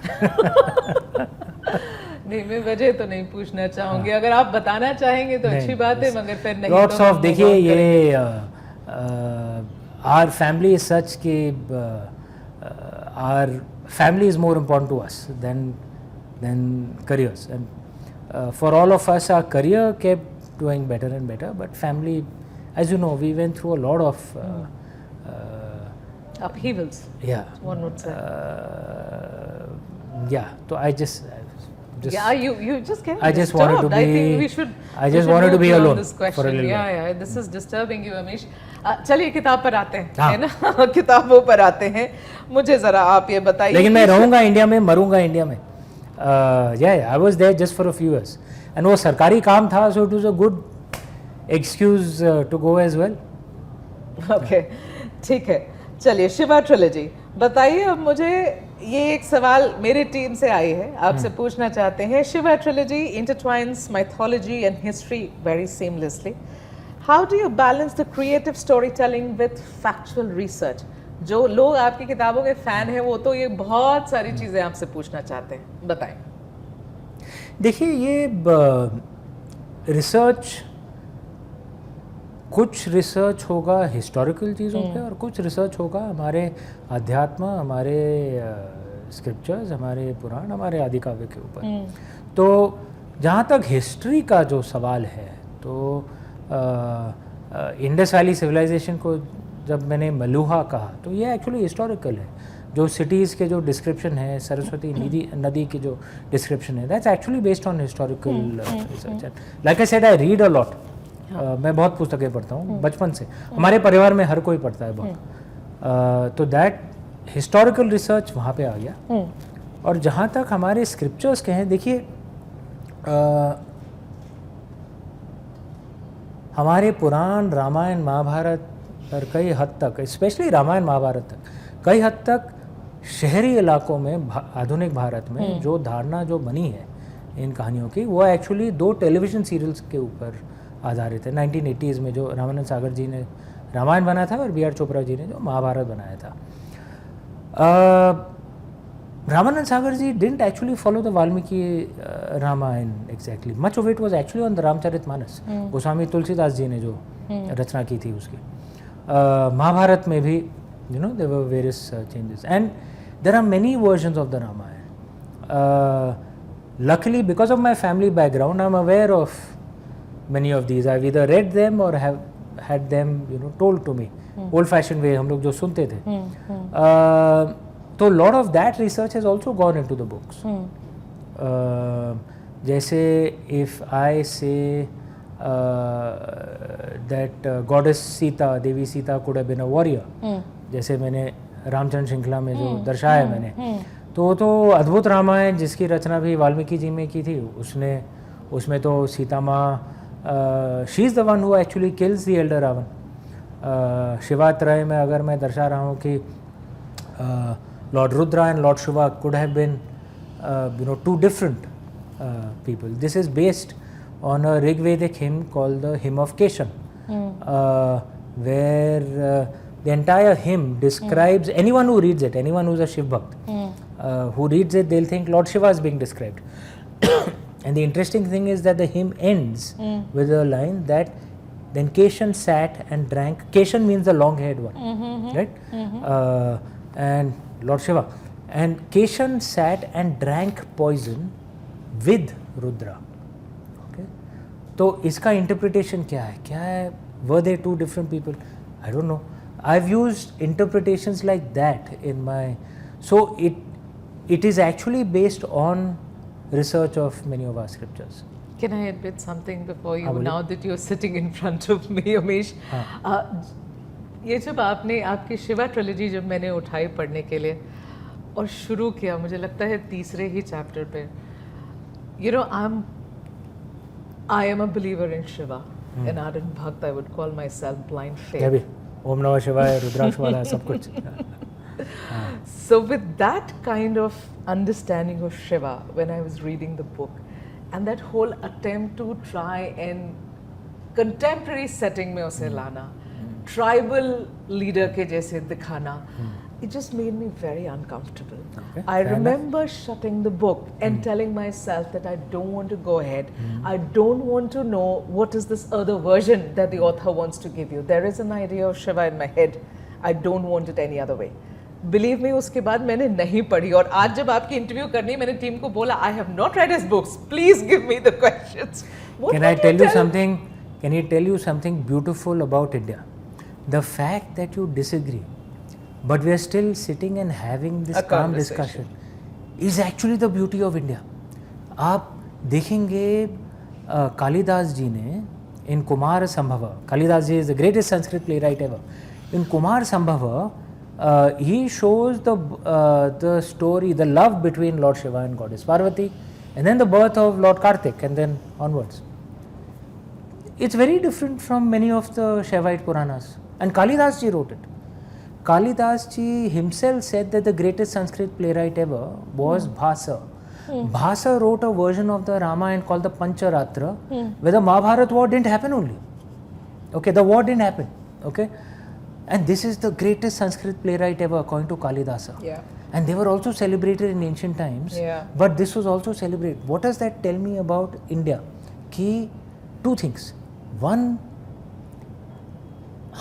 नहीं, मैं वजह तो नहीं पूछना चाहूंगी. अगर आप बताना चाहेंगे तो अच्छी बात है, मगर फिर नहीं. Lots तो of हम देखिए move on ये करेंगे. our family is such कि our family is more important to us than careers, and for all of us our career kept doing better and better, but family, as you know, we went through a lot of upheavals, yeah, one would say. yeah. So I just Yeah, you just getting I just wanted to disturbed. I think be- we should. I we just should wanted to move be beyond alone this for a question. little Yeah, this is disturbing you, Amish. चलिए किताब पर आते हैं, हाँ. है ना? किताबों पर आते हैं. मुझे जरा आप ये बताइए. लेकिन मैं कि- रहूँगा इंडिया में, मरूंगा इंडिया में. I was there just for a few years, and वो सरकारी काम था, so it was a good excuse to go as well. Okay, ठीक है. चलिए, शिवा ट्रिलॉजी बताइए. अब मुझे ये एक सवाल मेरी टीम से आई है, आपसे पूछना चाहते हैं. Shiva trilogy intertwines mythology and history very seamlessly. How do you balance the creative storytelling with factual research? जो लोग आपकी किताबों के फैन हैं वो तो ये बहुत सारी चीजें आपसे पूछना चाहते हैं, बताएं. देखिए ये रिसर्च, कुछ रिसर्च होगा हिस्टोरिकल चीज़ों पे और कुछ रिसर्च होगा हमारे अध्यात्म, हमारे स्क्रिप्चर्स, हमारे पुराण, हमारे आदि काव्य के ऊपर। तो जहाँ तक हिस्ट्री का जो सवाल है, तो इंडस वैली सिविलाइजेशन को जब मैंने मलुहा कहा तो ये एक्चुअली हिस्टोरिकल है। जो सिटीज़ के जो डिस्क्रिप्शन है, सरस्वती नदी की जो डिस्क्रिप्शन है, that's actually based on historical research. Like I said, I read a lot. मैं बहुत पुस्तकें पढ़ता हूँ बचपन से, हमारे परिवार में हर कोई पढ़ता है बहुत। तो दैट हिस्टोरिकल रिसर्च वहाँ पे आ गया। और जहाँ तक हमारे स्क्रिप्चर्स के हैं, देखिए हमारे पुराण, रामायण, महाभारत और कई हद तक, स्पेशली रामायण महाभारत तक, कई हद तक शहरी इलाकों में, आधुनिक भारत में जो धारणा जो बनी है इन कहानियों की, वो एक्चुअली 2 टेलीविज़न सीरियल्स के ऊपर आधारित है। 1980s में जो रामानंद सागर जी ने रामायण बनाया था और बी आर चोपड़ा जी ने जो महाभारत बनाया था। रामानंद सागर जी didn't actually follow the Valmiki Ramayana exactly. Much of it was actually on the Ramcharitmanas. Goswami Tulsidas ji ने जो रचना की थी उसकी। महाभारत में भी there were various changes, and there are many versions of the Ramayana. Luckily, because of my family background, I'm aware of many of these. I've either read them or have had them told to me. Old-fashioned way हम लोग जो सुनते थे। तो lot of that research has also gone into the books. जैसे if I say that goddess Sita, Devi Sita could have been a warrior, जैसे मैंने रामचंद्र श्रृंखला में जो दर्शाया मैंने, तो अद्भुत रामायण जिसकी रचना भी वाल्मीकि जी में की थी, उसमें तो सीता माँ, she is the one who actually kills the elder Ravan. Shivatraya में अगर मैं दर्शा रहा हूँ कि Lord Rudra and Lord Shiva could have been, 2 different people. This is based on a Rigvedic hymn called the Hymn of Keshan, where the entire hymn describes anyone who reads it, anyone who's a Shiv Bhakt, who reads it, they'll think Lord Shiva is being described. And the interesting thing is that the hymn ends with a line that then Keshan sat and drank. Keshan means the long-haired one, right? And Lord Shiva, and Keshan sat and drank poison with Rudra. Okay, तो इसका interpretation क्या है? Were they 2 different people? I don't know. I've used interpretations like that in my, so it is actually based on research of many of our scriptures. Can I admit something before you, now that you're sitting in front of me, Amish? ये जब आपने आपकी Shiva trilogy जब मैंने उठाई पढ़ने के लिए और शुरू किया, मुझे लगता है 3रे ही चैप्टर पे, I am a believer in Shiva, an ardent bhakt. I would call myself blind faith. भी ओम नमः शिवाय, रुद्राक्ष वाला सब कुछ। So with that kind of understanding of Shiva, when I was reading the book, and that whole attempt to try and contemporary setting में उसे लाना, tribal leader के जैसे दिखाना, it just made me very uncomfortable. Okay, I remember shutting the book and telling myself that I don't want to go ahead. I don't want to know what is this other version that the author wants to give you. There is an idea of Shiva in my head. I don't want it any other way. Believe me, उसके बाद मैंने नहीं पढ़ी, और आज जब आपकी interview करनी, मैंने टीम को बोला, I have not read his books. Please give me the questions. Can I tell you something? Can I tell you something beautiful about India? The fact that you disagree, but we are still sitting and having this calm discussion is actually the beauty of India. आप देखेंगे कालिदास जी ने in Kumar Sambhava, Kalidas ji is the greatest Sanskrit playwright ever. In Kumar Sambhava, he shows the story, the love between Lord Shiva and Goddess Parvati, and then the birth of Lord Kartik, and then onwards. It's very different from many of the Shaivite Puranas. And Kalidas ji wrote it. Kalidas ji himself said that the greatest Sanskrit playwright ever was Bhasa. Bhasa wrote a version of the Ramayana called the Pancharatra, where the Mahabharata war didn't happen only. Okay, the war didn't happen. Okay, and this is the greatest Sanskrit playwright ever according to Kalidasa. Yeah. and they were also celebrated in ancient times. Yeah. But this was also celebrated. What does that tell me about India? कि two things. One,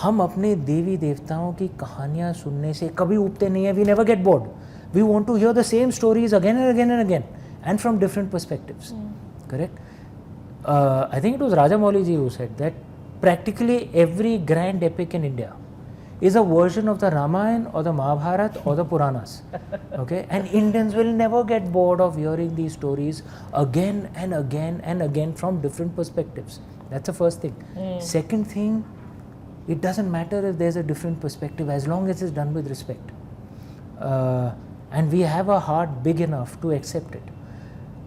हम अपने देवी देवताओं की कहानियाँ सुनने से कभी ऊबते नहीं हैं. We never get bored. We want to hear the same stories again and again and again, and from different perspectives. Correct? I think it was Rajamouli ji who said that practically every grand epic in India is a version of the Ramayana or the Mahabharata or the Puranas. Okay? And Indians will never get bored of hearing these stories again and again and again from different perspectives. That's the first thing. Second thing, it doesn't matter if there's a different perspective as long as it's done with respect. And we have a heart big enough to accept it.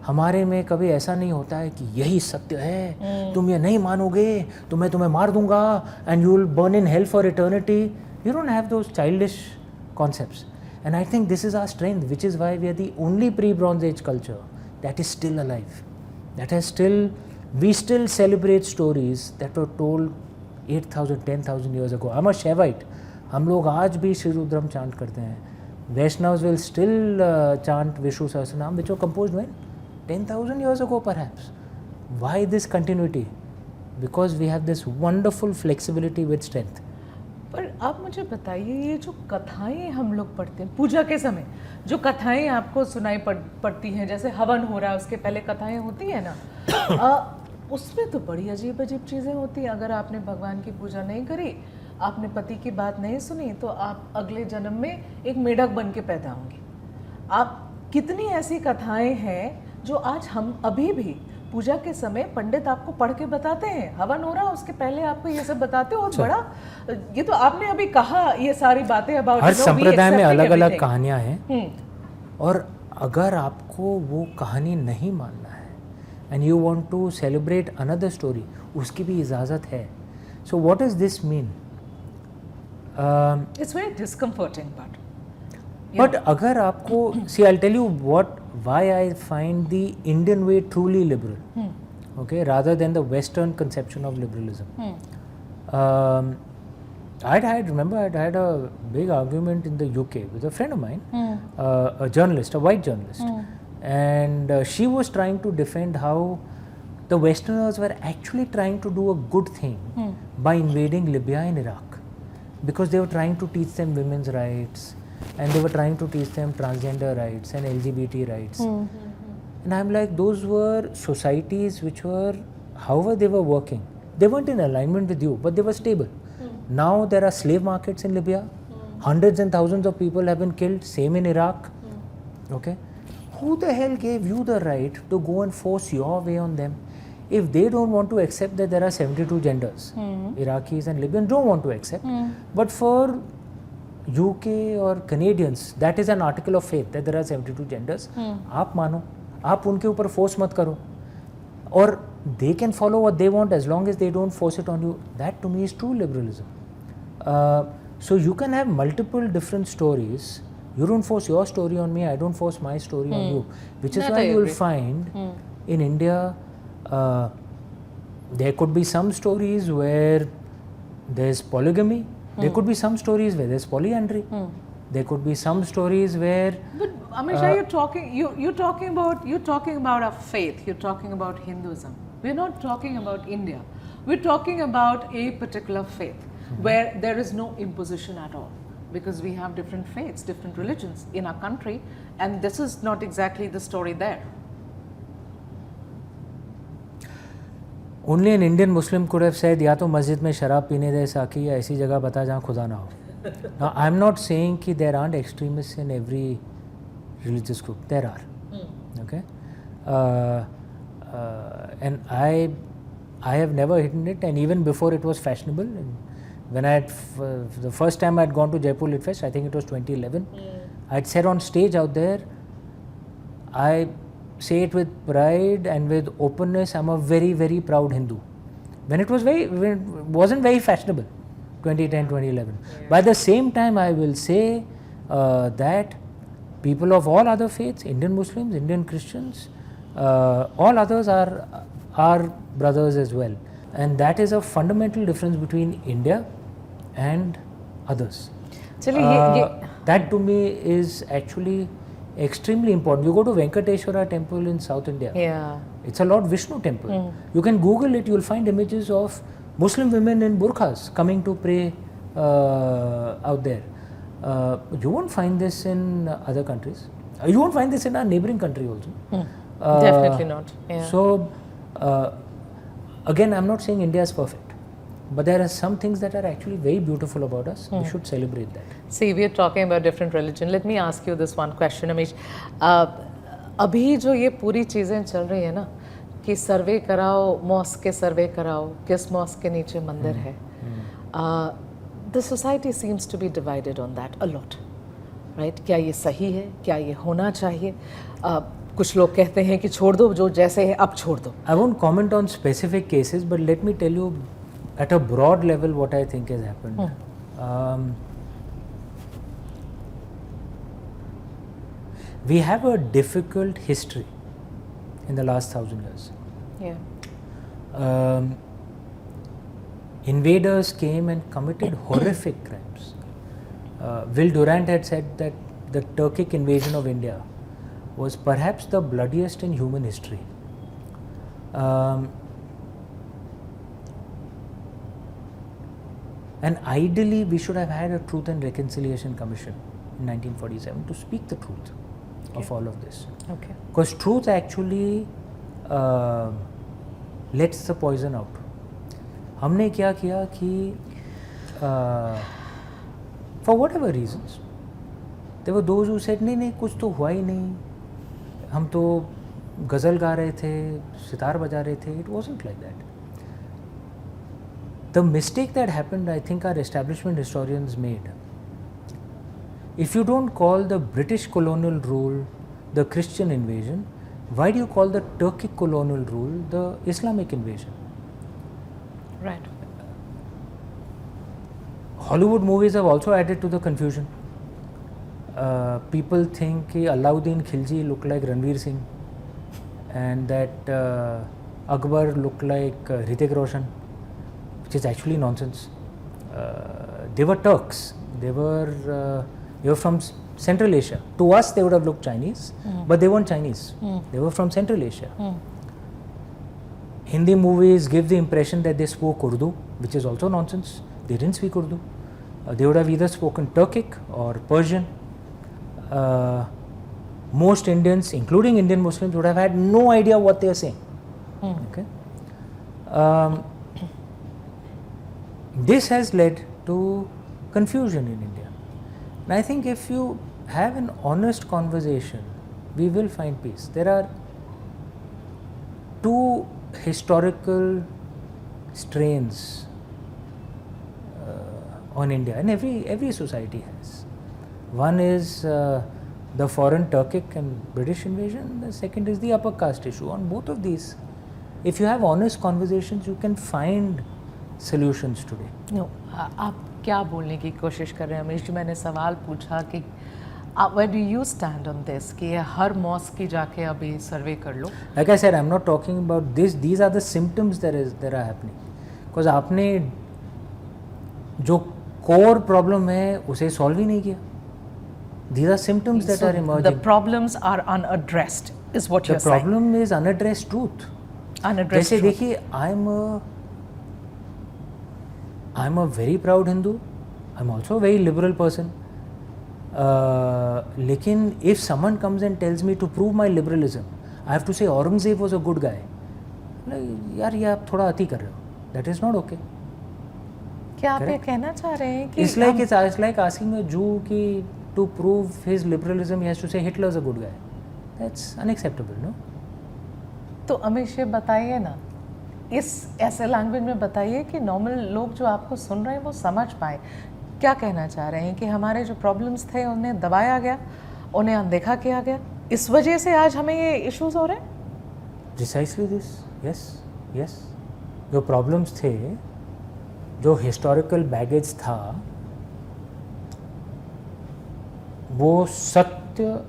हमारे में कभी ऐसा नहीं होता है कि यही सत्य है, तुम ये नहीं मानोगे तो मैं तुम्हें मार दूंगा and you will burn in hell for eternity. You don't have those childish concepts. And I think this is our strength, which is why we are the only pre-Bronze Age culture that is still alive. We still celebrate stories that were told 8,000, 10,000 years ago. I'm a Shaivite. हम लोग आज भी Shri Rudram chant करते हैं. Vaishnavas will still chant Vishnu Sahasranam, which were composed when? 10,000 years ago perhaps. Why this continuity? Because we have this wonderful flexibility with strength. पर आप मुझे बताइए, ये जो कथाएं हम लोग पढ़ते हैं पूजा के समय, जो कथाएं आपको सुनाई पड़ती हैं, जैसे हवन हो रहा है उसके पहले कथाएं होती हैं ना, उसमें तो बड़ी अजीब अजीब चीज़ें होती हैं. अगर आपने भगवान की पूजा नहीं करी, आपने पति की बात नहीं सुनी, तो आप अगले जन्म में एक मेढक बन के पैदा होंगे. आप कितनी ऐसी कथाएं हैं जो आज हम अभी भी पूजा के समय पंडित आपको पढ़ के बताते हैं. हवन हो रहा उसके पहले आपको ये सब बताते हो. और बड़ा ये तो आपने अभी कहा ये सारी बातें अबाउट हर संप्रदाय में अलग अलग कहानियां हैं. और अगर आपको वो कहानी नहीं मानना है and you want to celebrate another story, उसकी भी इजाज़त है. So what does this mean? It's very discomforting but अगर आपको see I tell you why I find the Indian way truly liberal, okay, rather than the Western conception of liberalism. I'd had a big argument in the UK with a friend of mine, a journalist, a white journalist, and she was trying to defend how the Westerners were actually trying to do a good thing by invading Libya and Iraq, because they were trying to teach them women's rights, and they were trying to teach them transgender rights and LGBT rights. And I'm like, those were societies which were, however they were working, they weren't in alignment with you, but they were stable. Now there are slave markets in Libya, hundreds and thousands of people have been killed, same in Iraq. Okay, who the hell gave you the right to go and force your way on them? If they don't want to accept that there are 72 genders, Iraqis and Libyans don't want to accept, but for UK or Canadians, that is an article of faith that there are 72 genders. आप मानो, आप उनके ऊपर force मत करो, और they can follow what they want as long as they don't force it on you. That to me is true liberalism. So you can have multiple different stories. You don't force your story on me, I don't force my story on you, which is why you will find in India there could be some stories where there's polygamy. There could be some stories where there's polyandry. There could be some stories where. But Amisha, you're talking about a faith. You're talking about Hinduism. We're not talking about India. We're talking about a particular faith where there is no imposition at all, because we have different faiths, different religions in our country, and this is not exactly the story there. Only an Indian Muslim could have said, या तो मस्जिद में शराब पीने दे साकी, या ऐसी जगह बता जहाँ खुदा ना हो. Now I'm not saying कि there aren't extremists in every religious group. There are. Okay. And I have never hidden it, and even before it was fashionable. And when I had the first time I had gone to Jaipur Lit Fest, I think it was 2011. I had said on stage out there, I say it with pride and with openness, I'm a very, very proud Hindu. When it wasn't very fashionable, 2010, 2011. By the same time, I will say that people of all other faiths, Indian Muslims, Indian Christians, all others are brothers as well. And that is a fundamental difference between India and others. That to me is actually extremely important. You go to Venkateshwara temple in South India. Yeah. It's a Lord Vishnu temple. You can Google it, you'll find images of Muslim women in burqas coming to pray out there. You won't find this in other countries. You won't find this in our neighboring country also. Definitely not. Yeah. So, again, I'm not saying India is perfect, but there are some things that are actually very beautiful about us. We should celebrate that. See, we are talking about different religion. Let me ask you this one question, Amish. अभी जो ये पूरी चीज़ें चल रही है ना कि सर्वे कराओ, मॉस्क के सर्वे कराओ, किस मॉस्क के नीचे मंदिर है, the society seems to be divided on that a lot, right? क्या ये सही है, क्या ये होना चाहिए? कुछ लोग कहते हैं कि छोड़ दो, जो जैसे है अब छोड़ दो. I won't comment on specific cases, but let me tell you at a broad level what I think has happened. We have a difficult history in the last 1,000 years. Yeah. Invaders came and committed horrific crimes. Will Durant had said that the Turkic invasion of India was perhaps the bloodiest in human history. And ideally, we should have had a Truth and Reconciliation Commission in 1947 to speak the truth of all of this. Okay. Because truth actually lets the poison out. हमने क्या किया कि for whatever reasons, there were those who said नहीं कुछ तो हुआ ही नहीं, हम तो गज़ल गा रहे थे, सितार बजा रहे थे. It wasn't like that. The mistake that happened, I think our establishment historians made, if you don't call the British colonial rule the Christian invasion, why do you call the Turkic colonial rule the Islamic invasion? Right. Hollywood movies have also added to the confusion. People think कि Alauddin Khilji looked like Ranveer Singh and that Akbar looked like Hrithik Roshan, which is actually nonsense. They were Turks. They were from Central Asia. To us, they would have looked Chinese, but they weren't Chinese. They were from Central Asia. Hindi movies give the impression that they spoke Urdu, which is also nonsense. They didn't speak Urdu. They would have either spoken Turkic or Persian. Most Indians, including Indian Muslims, would have had no idea what they are saying. Okay. This has led to confusion in India. And I think if you have an honest conversation, we will find peace. There are two historical strains on India, and every society has. One is the foreign Turkic and British invasion. The second is the upper caste issue. On both of these, if you have honest conversations, you can find solutions today. No, आप क्या बोलने की कोशिश कर रहे हैं अमीश जी? मैंने सवाल पूछा कि where do you stand on this कि हर मॉस्क की जाके अभी सर्वे कर लो. Like I said, I'm not talking about this. These are the symptoms that are happening. Because आपने जो core problem है उसे solve ही नहीं किया. These are symptoms that are emerging. The problems are unaddressed, is what you're The saying. problem is unaddressed truth. Unaddressed जैसे truth. देखिए, I'm a very proud Hindu. I'm also a very liberal person. लेकिन if someone comes and tells me to prove my liberalism, I have to say Aurangzeb was a good guy. यार ये आप थोड़ा अति कर रहे हो. That is not okay. क्या आप ये कहना चाह रहे हैं कि It's like asking a Jew कि to prove his liberalism he has to say Hitler is a good guy. That's unacceptable, no? तो अमीश ये बताइए ना, इस ऐसे लैंग्वेज में बताइए कि नॉर्मल लोग जो आपको सुन रहे हैं वो समझ पाए. क्या कहना चाह रहे हैं कि हमारे जो प्रॉब्लम्स थे उन्हें दबाया गया, उन्हें अनदेखा किया गया, इस वजह से आज हमें ये इश्यूज हो रहे हैं? Precisely this, yes. जो प्रॉब्लम्स थे, जो हिस्टोरिकल बैगेज था, वो सत्य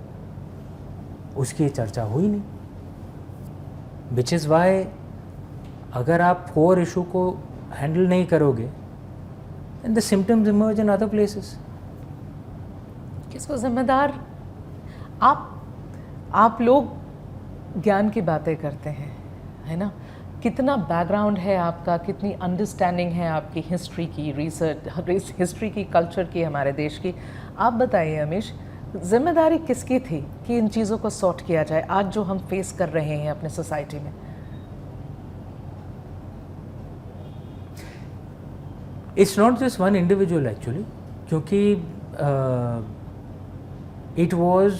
उसकी चर्चा हुई नहीं. विच इज़ वाई अगर आप कोर इशू को हैंडल नहीं करोगे, and the symptoms emerge in other places. किसको जिम्मेदार? आप लोग ज्ञान की बातें करते हैं, है ना? कितना बैकग्राउंड है आपका, कितनी अंडरस्टैंडिंग है आपकी हिस्ट्री की, रिसर्च हिस्ट्री की, कल्चर की, हमारे देश की। आप बताइए अमीश, जिम्मेदारी किसकी थी कि इन चीज़ों को सॉर्ट किया जाए आज जो हम फेस कर रहे हैं अपने सोसाइटी में? It's not just one individual actually, क्योंकि it was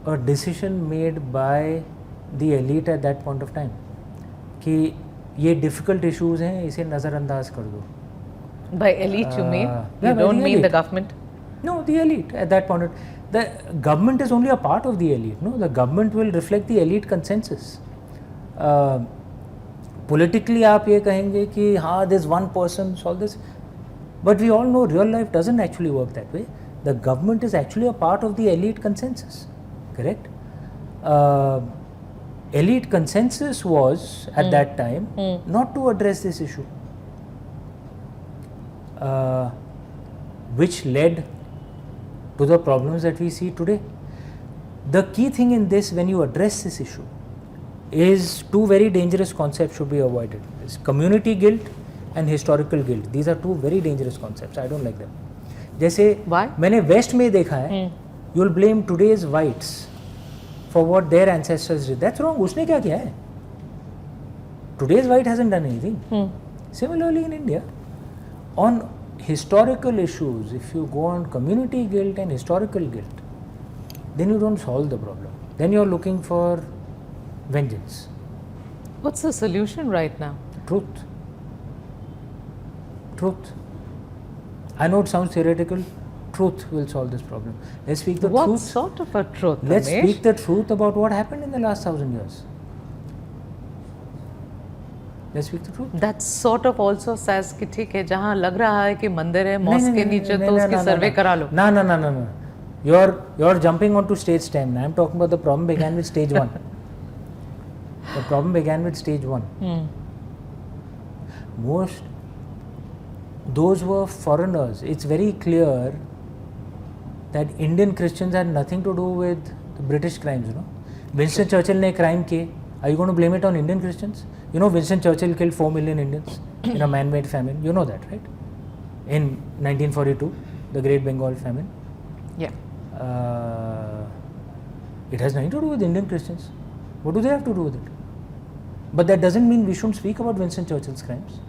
a decision made by the elite at that point of time कि ये डिफ़िकल्ट इश्यूज हैं, इसे नज़रअंदाज कर दो. By elite you mean? You don't mean the government? No, the elite at that point. The government is only a part of the elite. No, the government will reflect the elite consensus. Politically आप ये कहेंगे कि हाँ, there's one person solve this, but we all know real life doesn't actually work that way. The government is actually a part of the elite consensus, correct? Elite consensus was at that time not to address this issue, which led to the problems that we see today. The key thing in this, when you address this issue, is two very dangerous concepts should be avoided. It's community guilt and historical guilt. These are two very dangerous concepts. I don't like them. जैसे मैंने waste में देखा है, you will blame today's whites for what their ancestors did. That's wrong. उसने क्या किया है? Today's white hasn't done anything. Similarly in India, on historical issues, if you go on community guilt and historical guilt, then you don't solve the problem. Then you're looking for vengeance. What's the solution right now? Truth. Truth. I know it sounds theoretical. Truth will solve this problem. Let's speak the truth. What sort of a truth, Let's Ramesh? speak the truth about what happened in the last 1,000 years. Let's speak the truth. That sort of also says कि ठीक है, जहाँ लग रहा है कि मंदिर है मॉस्क के नीचे तो उसकी सर्वे करा लो. No. You're jumping onto stage 10. I'm talking about the problem began with stage 1. The problem began with stage 1. Those were foreigners. It's very clear that Indian Christians had nothing to do with the British crimes, you know. Winston Churchill ने crime किए. Are you going to blame it on Indian Christians? You know, Winston Churchill killed 4 million Indians in a man-made famine. You know that, right? In 1942, the Great Bengal famine. Yeah. It has nothing to do with Indian Christians. What do they have to do with it? But that doesn't mean we shouldn't speak about Winston Churchill's crimes.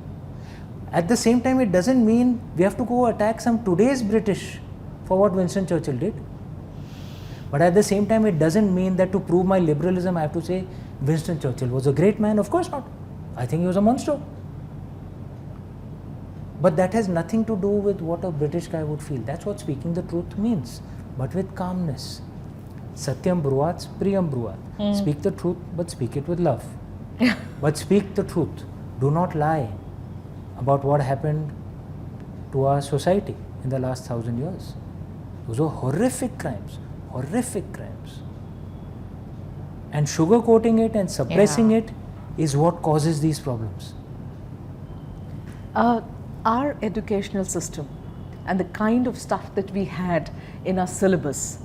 At the same time, it doesn't mean we have to go attack some today's British for what Winston Churchill did. But at the same time, it doesn't mean that to prove my liberalism, I have to say Winston Churchill was a great man. Of course not. I think he was a monster. But that has nothing to do with what a British guy would feel. That's what speaking the truth means, but with calmness. Satyam Bruvat, Priyam Bruvat. Speak the truth, but speak it with love. But speak the truth. Do not lie about what happened to our society in the last 1,000 years. Those were horrific crimes. Horrific crimes. And sugarcoating it and suppressing it is what causes these problems. Our educational system and the kind of stuff that we had in our syllabus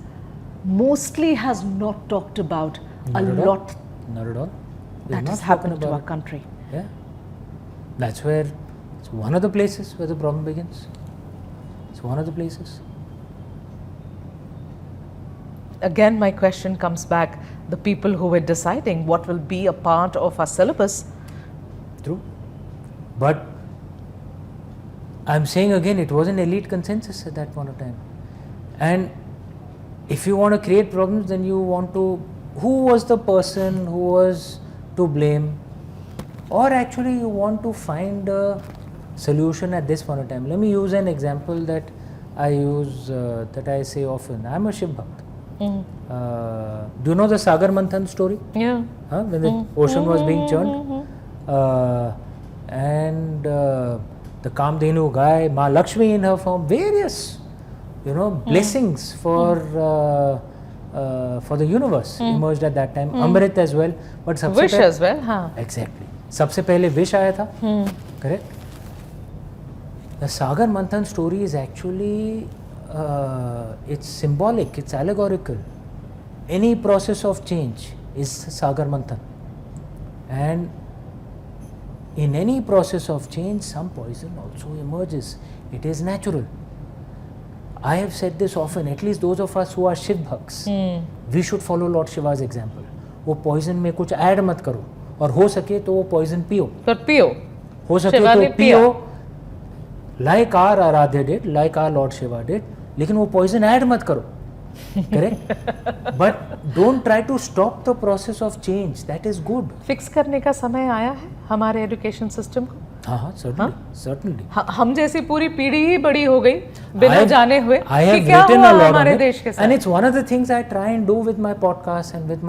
mostly has not talked about Not a at all. lot Not at all. that has happened to our country. Yeah. That's where it's one of the places where the problem begins. It's one of the places. Again, my question comes back, the people who were deciding what will be a part of our syllabus. True. But I'm saying again, it was an elite consensus at that point of time. And if you want to create problems, then you want to, who was the person who was to blame? Or actually you want to find a solution at this point of time. Let me use an example that I use, that I say often. I'm a Shiv Bhakt. Do you know the Sagar Manthan story? Yeah. When the ocean was being churned? And the Kamdhenu guy, Ma Lakshmi in her form, various, blessings for the universe emerged at that time. Amrit as well. But Wish as well, huh? Exactly. सबसे पहले wish आया था, correct? The Sagar Manthan story is actually it's symbolic, it's allegorical. Any process of change is Sagar Manthan. And in any process of change, some poison also emerges. It is natural. I have said this often, at least those of us who are Shiv Bhakts, we should follow Lord Shiva's example. वो poison में कुछ add मत करो, और हो सके तो वो poison पियो. पर पियो. हो सके तो पियो, like our Aradhya did, like our Lord Shiva did, लेकिन वो poison ऐड मत करो. Correct? But don't try to stop the process of change. That is good. Fix करने का समय आया है हमारे एजुकेशन सिस्टम को. हाँ, certainly. हम जैसी पूरी पीढ़ी ही बड़ी हो गई बिना जाने हुए कि क्या written हुआ a lot हमारे on it, देश के साथ. and it's one of the things I try and do with my podcast and with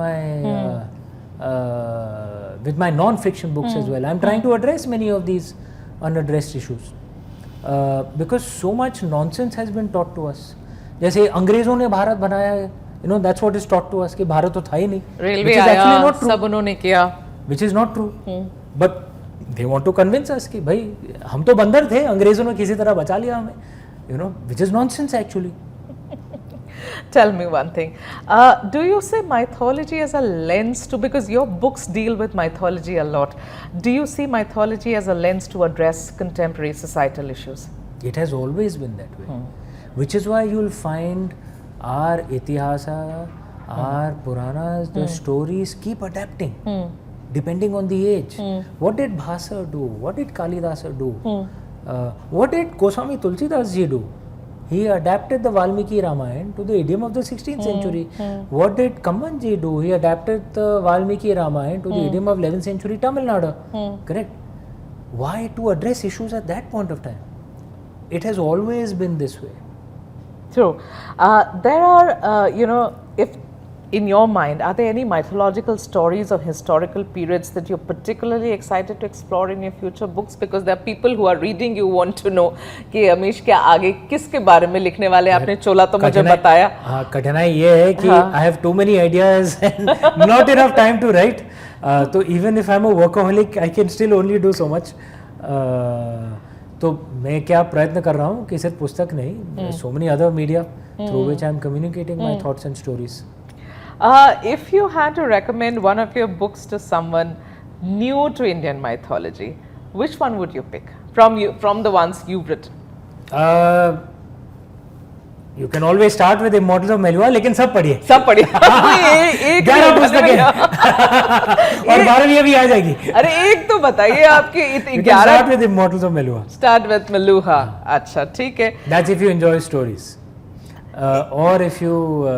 my non-fiction books as well. I'm trying to address many of these unaddressed issues because so much nonsense has been taught to us. जैसे अंग्रेजों ने भारत बनाया है, that's what is taught to us कि भारत तो था ही नहीं. Railway आया, सब उन्होंने किया. Which is not true. But they want to convince us कि भाई हम तो बंदर थे, अंग्रेजों ने किसी तरह बचा लिया हमें. Which is nonsense actually. Tell me one thing. Do you see mythology as a lens to, because your books deal with mythology a lot, do you see mythology as a lens to address contemporary societal issues? It has always been that way. Which is why you'll find our Itihasa, our Puranas, the stories keep adapting depending on the age. What did Bhasar do? What did Kalidasa do? What did Goswami Tulsidas ji do? He adapted the Valmiki Ramayana to the idiom of the 16th century. What did Kamban ji do? He adapted the Valmiki Ramayana to the idiom of 11th century Tamil Nadu. Correct? Why? To address issues at that point of time. It has always been this way. True. There are, if in your mind, are there any mythological stories or historical periods that you're particularly excited to explore in your future books? Because there are people who are reading you want to know कि अमीश क्या आगे किसके बारे में लिखने वाले, आपने चोला तो मुझे बताया. हाँ, कठिनाई ये है कि I have too many ideas and not enough time to write. So even if I'm a workaholic, I can still only do so much. तो मैं क्या प्रयत्न कर रहा हूँ कि सिर्फ पुस्तक नहीं, so many other media through which I'm communicating my thoughts and stories. If you had to recommend one of your books to someone new to Indian mythology, which one would you pick from the ones you've written? You can always start with Immortals of Meluha, लेकिन सब पढ़िए. सब पढ़िए. 11 पुस्तकें और 12वीं अभी आ जाएगी. अरे एक तो बताइए आपके 11. You can start with Immortals of Meluha. Start with Meluha. अच्छा, ठीक है. That's if you enjoy stories, or if you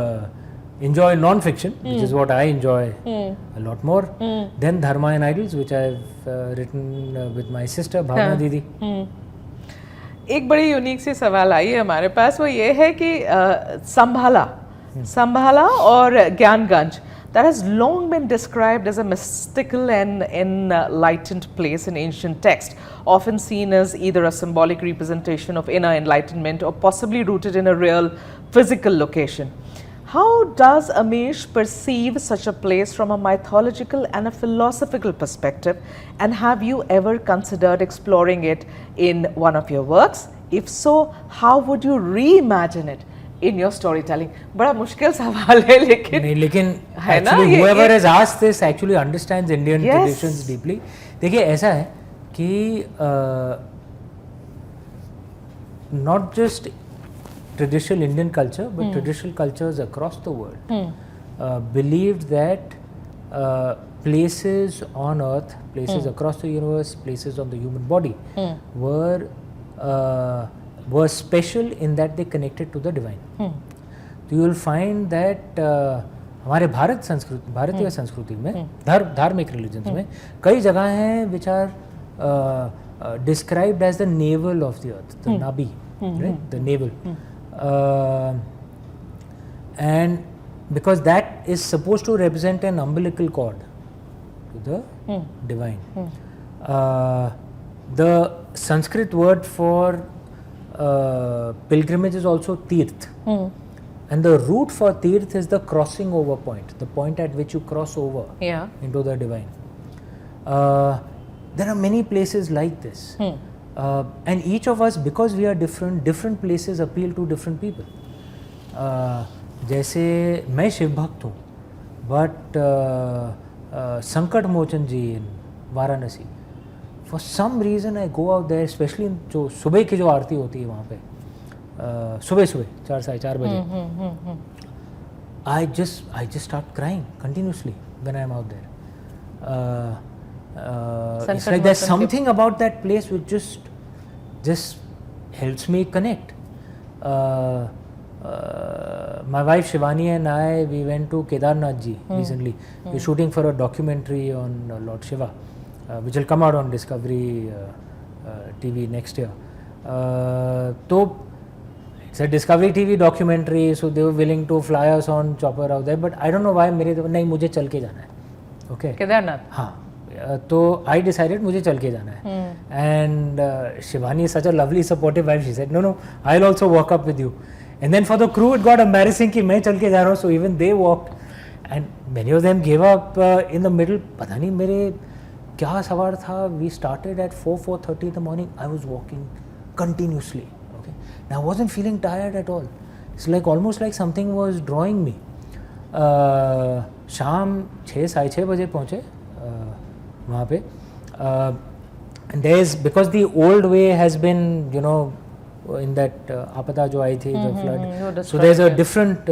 enjoy non-fiction, which is what I enjoy a lot more. Then Dharma and Idols, which I've written with my sister Bhavna Didi. एक बड़ी unique सी सवाल आई है हमारे पास, वो ये है कि संभाला और Gyanganj, that has long been described as a mystical and enlightened place in ancient text, often seen as either a symbolic representation of inner enlightenment or possibly rooted in a real physical location. How does Amish perceive such a place from a mythological and a philosophical perspective, and have you ever considered exploring it in one of your works? If so, how would you reimagine it in your storytelling? बड़ा मुश्किल सवाल है लेकिन actually whoever has asked this actually understands Indian traditions deeply. देखिए ऐसा है कि not just traditional Indian culture, but traditional cultures across the world believed that places on earth, places across the universe, places on the human body were special in that they connected to the divine. So you will find that हमारे भारतीय संस्कृति में धार्मिक religions में कई जगह हैं which are described as the navel of the earth, the nabi, right? The navel. And because that is supposed to represent an umbilical cord to the divine. The Sanskrit word for pilgrimage is also tirth, and the root for tirth is the crossing over point, the point at which you cross over into the divine. There are many places like this. And each of us, because we are different, different places appeal to different people. जैसे मैं शिव भक्त हूँ, but Sankat Mochan ji in Varanasi, for some reason I go out there, specially जो सुबह की जो आरती होती है वहाँ पे, सुबह 4-4:30 बजे, I just start crying continuously when I'm out there. It's like there's something about that place which just helps me connect. My wife Shivani and I, we went to Kedarnath ji recently. We're shooting for a documentary on Lord Shiva, which will come out on Discovery TV next year. So it's a Discovery TV documentary, so they were willing to fly us on chopper out there, but I don't know why नहीं मुझे चल के जाना है. Okay. Kedarnath. हाँ. तो I decided मुझे चल के जाना है. And Shivani is such a lovely, supportive wife. She said, no, I'll also walk up with you. And then for the crew, it got embarrassing कि मैं चल के जा रहा हूँ. So even they walked, and many of them gave up in the middle. पता नहीं मेरे क्या सवार था. We started at 4:30 in the morning. I was walking continuously. Okay. Now I wasn't feeling tired at all. It's like almost like something was drawing me. शाम 6-6:30 बजे पहुँचे वहाँ पे. And there's, because the old way has been, you know, in that आपदा जो आई थी, the flood, so there's a different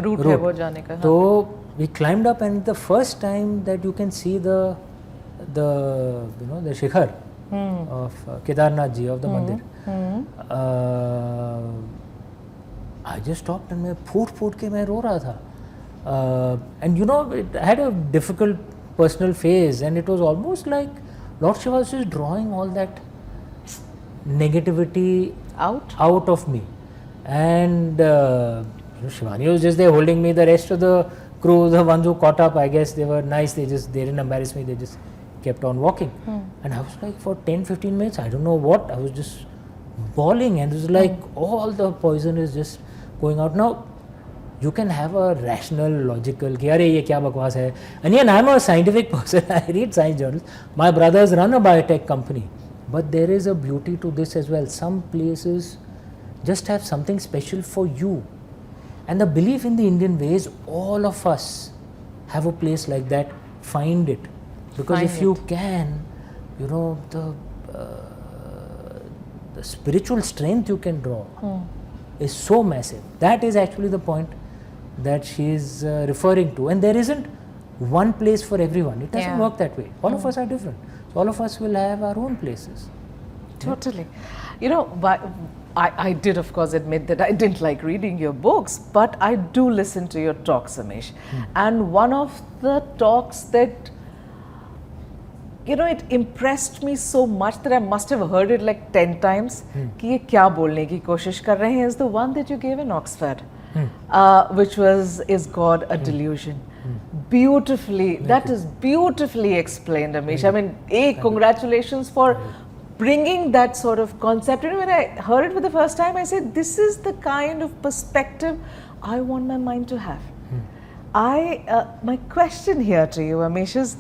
route है वो जाने का. तो we climbed up, and the first time that you can see the you know, the shikhar of Kedarnath ji, of the mandir, I just stopped and मैं फूट के मैं रो रहा था. And you know, it had a difficult personal phase, and it was almost like Lord Shiva was just drawing all that negativity out of me. And Shivani was just there holding me. The rest of the crew, the ones who caught up, I guess they were nice. They didn't embarrass me. They just kept on walking. And I was like, for 10-15 minutes, I don't know what, I was just bawling, and it was like all the poison is just going out. Now you can have a rational, logical कि अरे ये क्या बकवास है. And yeah, I'm a scientific person. I read science journals. My brothers run a biotech company. But there is a beauty to this as well. Some places just have something special for you. And the belief in the Indian way is all of us have a place like that. Find it. Because if you can, you know, the spiritual strength you can draw is so massive. That is actually the point that she is referring to. And there isn't one place for everyone. It doesn't work that way. All of us are different. So all of us will have our own places. Totally. You know, I did of course admit that I didn't like reading your books, but I do listen to your talks, Amish. And one of the talks that, you know, it impressed me so much that I must have heard it like 10 times कि ये क्या बोलने की कोशिश कर रहे हैं, is the one that you gave in Oxford, which was, is God a delusion? Beautifully, that is beautifully explained, Amish. I mean, congratulations for bringing that sort of concept. You know, when I heard it for the first time, I said, this is the kind of perspective I want my mind to have. My question here to you, Amish, is,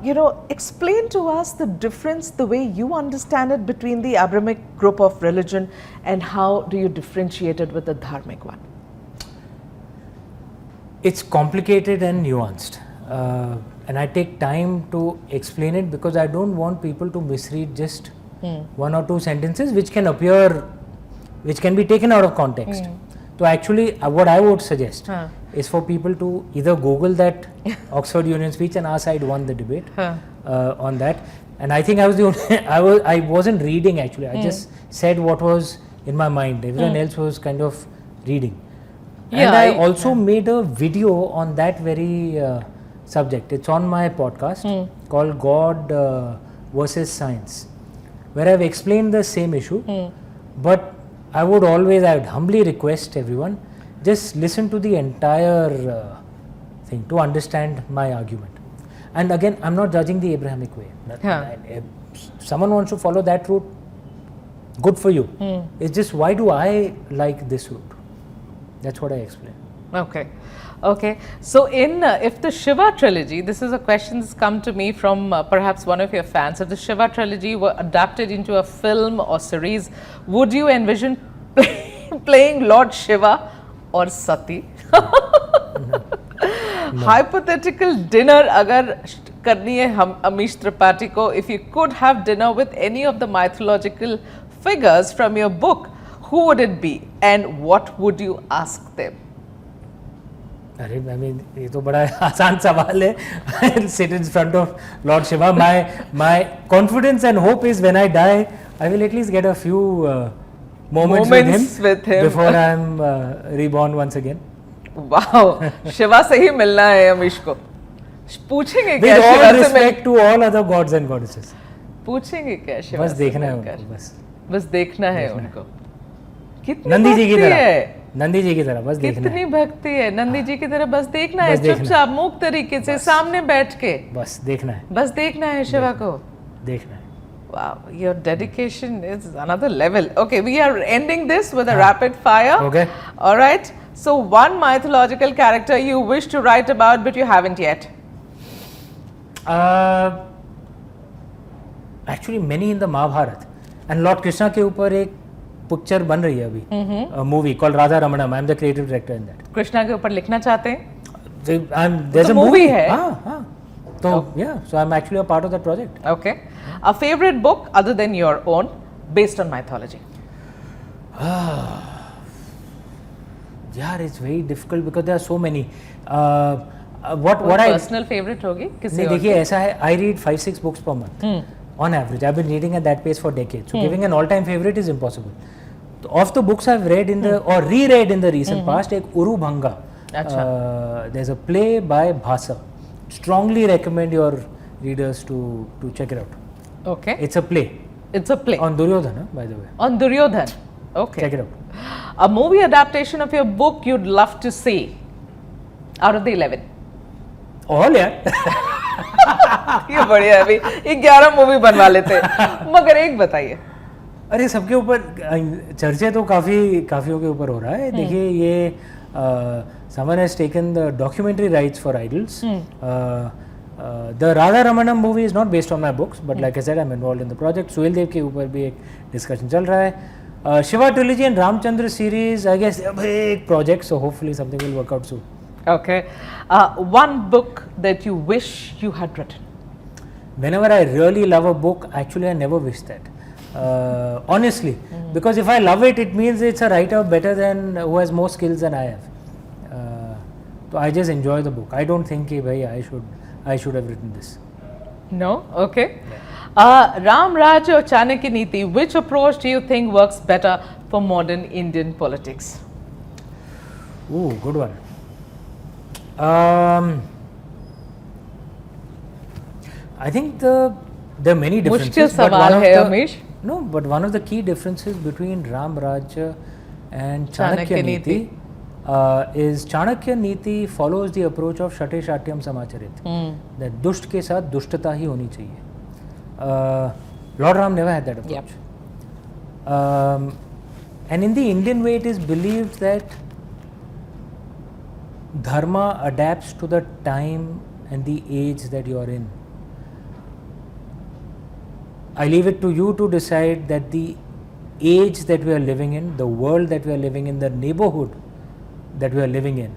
you know, explain to us the difference, the way you understand it, between the Abrahamic group of religion and how do you differentiate it with the Dharmic one? It's complicated and nuanced, and I take time to explain it because I don't want people to misread just one or two sentences which can appear, which can be taken out of context. So actually what I would suggest is for people to either Google that Oxford Union speech, and our side won the debate on that. And I think I was the only, I wasn't reading actually, I just said what was in my mind. Everyone else was kind of reading. And I also made a video on that very subject. It's on my podcast called God versus Science, where I've explained the same issue. But I would humbly request everyone, just listen to the entire thing to understand my argument. And again, I'm not judging the Abrahamic way. If someone wants to follow that route, good for you. It's just, why do I like this route? That's what I explain. Okay. Okay. So, in if the Shiva trilogy, this is a question that's come to me from perhaps one of your fans. If the Shiva trilogy were adapted into a film or series, would you envision playing Lord Shiva or Sati? Hypothetical dinner अगर करनी है हम अमीश त्रिपाठी को, if you could have dinner with any of the mythological figures from your book, who would it be and what would you ask them? अरे I mean ये तो बड़ा आसान सवाल है. Sit in front of Lord Shiva. My confidence and hope is when I die, I will at least get a few moments with him before I am reborn once again. Wow, Shiva से ही मिलना है अमीश को. पूछेंगे क्या With Shiva all से respect to all other gods and goddesses. पूछेंगे क्या शिवा बस से देखना है मिलकर? उनको, बस देखना है उनको. कितनी नंदी जी की भक्ति तरह, है, नंदी जी की तरह बस देखना कितनी है. भक्ति है. नंदी जी की तरह बस देखना है, बस देखना है. चुपचाप मूक तरीके से सामने बैठ के बस देखना है, बस देखना है शिवा को. देखना है. Wow, your dedication is another level. Okay, we are ending this with a rapid fire. Okay. All right. So, one mythological character you wish to write about but you haven't yet. Actually many in the Mahabharata, and Lord Krishna के ऊपर एक picture बन रही है अभी, a movie called Radha Ramanam. I am the creative director in that. Krishna के ऊपर लिखना चाहते हैं? There's तो a movie. है. हाँ. तो yeah, so I'm actually a part of that project. Okay. A favorite book other than your own based on mythology? Yeah, it's very difficult because there are so many. What I personal favorite होगी किसी नहीं, और देखिए ऐसा है, I read 5-6 books per month on average. I've been reading at that pace for decades. So giving an all-time favorite is impossible. So of the books I've read in the or reread in the recent past, एक Uru Bhanga. There's a play by Bhasa. Strongly recommend your readers to check it out. Okay. It's a play. It's a play. On Duryodhana, by the way. On Duryodhan. Okay. Check it out. A movie adaptation of your book you'd love to see out of the 11. All यार. ये बढ़िया है, अभी 11 movie बनवा लेते, मगर एक बताइए. अरे सबके ऊपर चर्चे तो काफियों के ऊपर हो रहा है. देखिए ये someone has taken the documentary rights for Idols. The Radha Ramanam movie is not based on my books, but like I said, I'm involved in the project. Suhel Dev के ऊपर भी एक discussion चल रहा है. Shiva trilogy and Ramchandra series, I guess a big project, so hopefully something will work out soon. Okay. One book that you wish you had written? Whenever I really love a book, actually I never wish that. Honestly, because if I love it, it means it's a writer better than who has more skills than I have. So I just enjoy the book. I don't think कि भाई I should have written this. No? Okay. Ram Raj or Chanakya Niti, which approach do you think works better for modern Indian politics? Ooh, good one. I think there are many differences. मुश्किल सवाल है Amish. No, but one of the key differences between Ram Rajya and Chanakya Niti is Chanakya Niti follows the approach of Shate Shatyam Samacharit. That दुष्ट के साथ दुष्टता ही होनी चाहिए. Lord Ram never had that approach. Yep. And in the Indian way, it is believed that dharma adapts to the time and the age that you are in. I leave it to you to decide that the age that we are living in, the world that we are living in, the neighborhood that we are living in,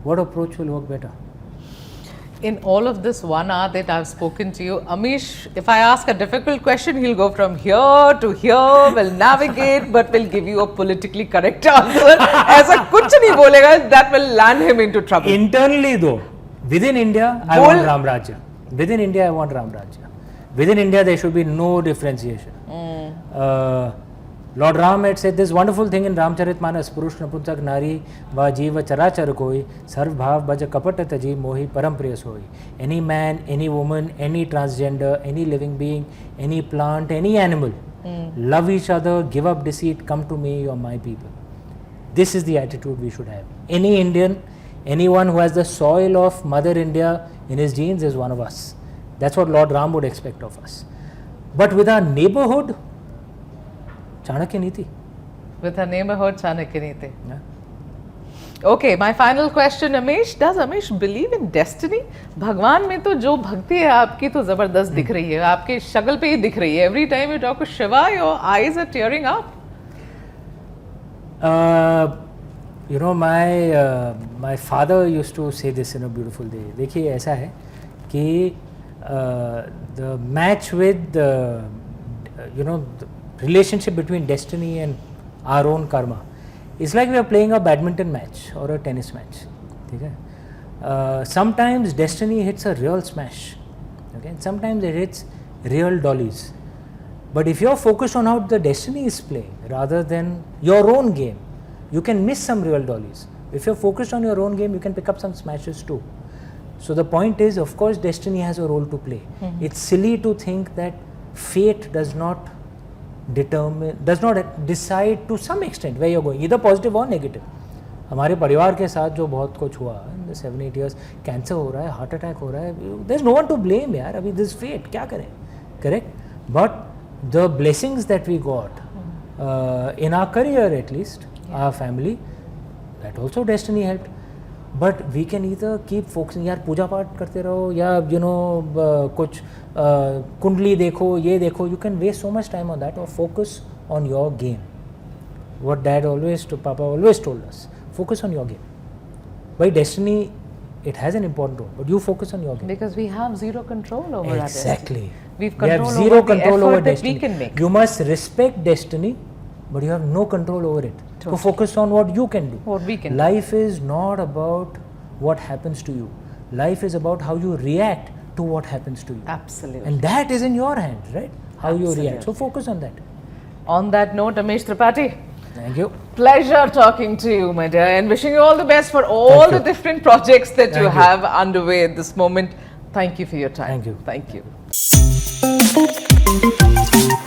what approach will work better? In all of this 1 hour that I've spoken to you, Amish, if I ask a difficult question, he'll go from here to here, will navigate, but will give you a politically correct answer. ऐसा कुछ नहीं बोलेगा, that will land him into trouble. Internally though, within India, I want Ram Rajya. Within India, I want Ram Rajya. Within India, there should be no differentiation. Lord Ram had said this wonderful thing in Ramcharitmanas, Purush Napunsak Nari Va Jiva Charachar Koi Sarv Bhav Bhaja Kapat Taji Mohi Param Priya Soi. Any man, any woman, any transgender, any living being, any plant, any animal, love each other, give up deceit, come to me, you are my people. This is the attitude we should have. Any Indian, anyone who has the soil of Mother India in his genes is one of us. That's what Lord Ram would expect of us. But with our neighborhood, Chanakya Niti. With her neighborhood, Chanakya Niti. Yeah. Okay, my final question, Amish. Does Amish believe in destiny? भगवान में तो जो भक्ति है आपकी तो जबरदस्त दिख रही है, आपके शक्ल पे ही दिख रही है. Every time you talk to Shiva, your eyes are tearing up. You know, my father used to say this in a beautiful day. देखिए ऐसा है कि the match with you know, the relationship between destiny and our own karma is like we are playing a badminton match or a tennis match. ठीक है? Sometimes destiny hits a real smash. Okay? Sometimes it hits real dollies. But if you're focused on how the destiny is playing rather than your own game, you can miss some real dollies. If you're focused on your own game, you can pick up some smashes too. So the point is, of course, destiny has a role to play. It's silly to think that fate does not decide to some extent where you're going, either positive or negative. हमारे परिवार के साथ जो बहुत कुछ हुआ in the 7-8 years, cancer हो रहा है, हार्ट अटैक हो रहा है, there's no one to blame यार, अभी this fate क्या करें, correct? But the blessings that we got in our career at least, our family, that also destiny helped. But we can either keep focusing, यार पूजा पाठ करते रहो या you know कुछ कुंडली देखो, ये देखो, you can waste so much time on that, or focus on your game. What Papa always told us, focus on your game. By destiny, it has an important role, but you focus on your game. Because we have zero control over our destiny. Exactly. We have zero control over that destiny. we can make. You must respect destiny, but you have no control over it. Totally. So focus on what you can do. What we can do. Life is not about what happens to you. Life is about how you react to what happens to you. Absolutely. And that is in your hands, right? How Absolutely. you react. So focus on that. On that note, Amish Tripathi, Thank you. pleasure talking to you, my dear, and wishing you all the best for all the different projects that you Thank you. have underway at this moment. Thank you for your time. Thank you. Thank you.